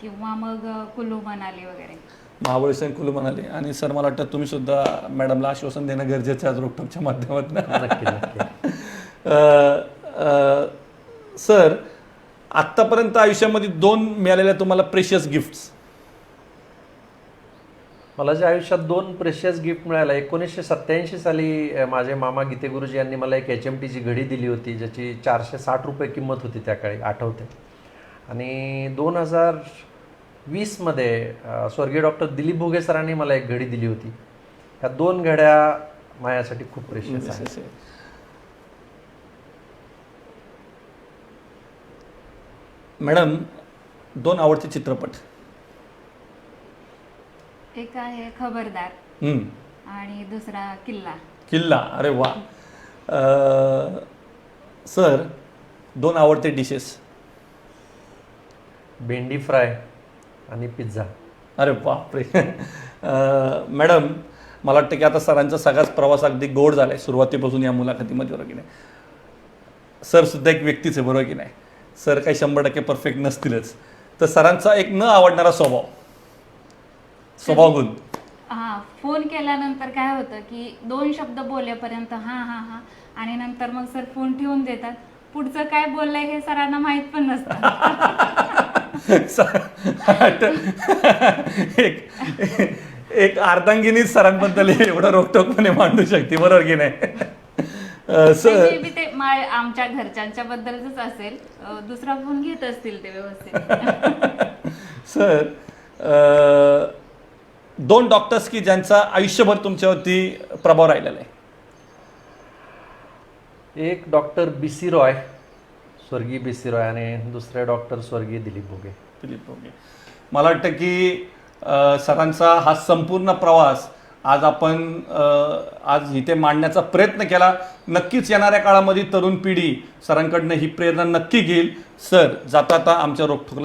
किंवा मग कुल्लू मनाली वगैरे. महाबळेश्वर, कुलू मनाली. आणि सर मला वाटतं तुम्ही सुद्धा मॅडमला आश्वासन देणं गरजेचं आहे आज रोकटोकच्या माध्यमातून. सर, आत्तापर्यंत आयुष्यामध्ये 2 मिळालेल्या तुम्हाला प्रेशियस गिफ्ट्स. मला जे आयुष्यात 2 प्रेशियस गिफ्ट मिळाला. 1987 साली माझे मामा गीते गुरुजी यांनी मला एक HMTची घडी दिली होती, ज्याची 460 रुपये किंमत होती त्या काळी, आठवते. आणि 2020मध्ये स्वर्गीय डॉक्टर दिलीप भोगे सरांनी मला एक घडी दिली होती. ह्या 2 घड्या माझ्यासाठी खूप प्रेशियस आहेत. मॅडम, 2 आवडते चित्रपट. एक आहे खबरदार आणि दुसरा किल्ला. किल्ला, अरे वा. सर, 2 आवडते डिशेस. भेंडी फ्राय आणि पिझ्झा. अरे बापरे. मॅडम, मला वाटतं की आता सरांचा सगळाच प्रवास अगदी गोड झाला आहे सुरुवातीपासून या मुलाखतीमध्ये बरोबर की नाही? सर सुद्धा एक व्यक्तीच आहे बरोबर की नाही? सर काही 100% परफेक्ट नसतीलच. तर सरांचा एक न आवडणारा स्वभावगुण. फोन केल्यानंतर काय होतं की 2 शब्द बोलेपर्यंत हां हां हां आणि नंतर मग सर फोन ठेवून देतात. पुढचं काय बोललंय हे सरांना माहीत पण नसतं. एक अर्धांगिनी सरांबद्दल एवढं रोखटोकपणे मांडू शकते बरोबर की नाही? सर ते आमच्या घरच्यांच्या बद्दलच असेल, दुसरा फोन घेत असतील ते व्यवस्थित. सर, 2 डॉक्टर्स की ज्यांचा आयुष्यभर तुमच्यावरती प्रभाव राहिलेला आहे. एक डॉक्टर BC रॉय, स्वर्गीय BC रॉय, आणि दुसरे डॉक्टर स्वर्गीय दिलीप भोगे. मला वाटतं की सरांचा हा संपूर्ण प्रवास आज आपण आज इथे मांडण्याचा प्रयत्न केला. नक्कीच येणाऱ्या काळामध्ये तरुण पिढी सरांकडनं ही प्रेरणा नक्की घेईल. सर, जाता आमच्या रोखठोकला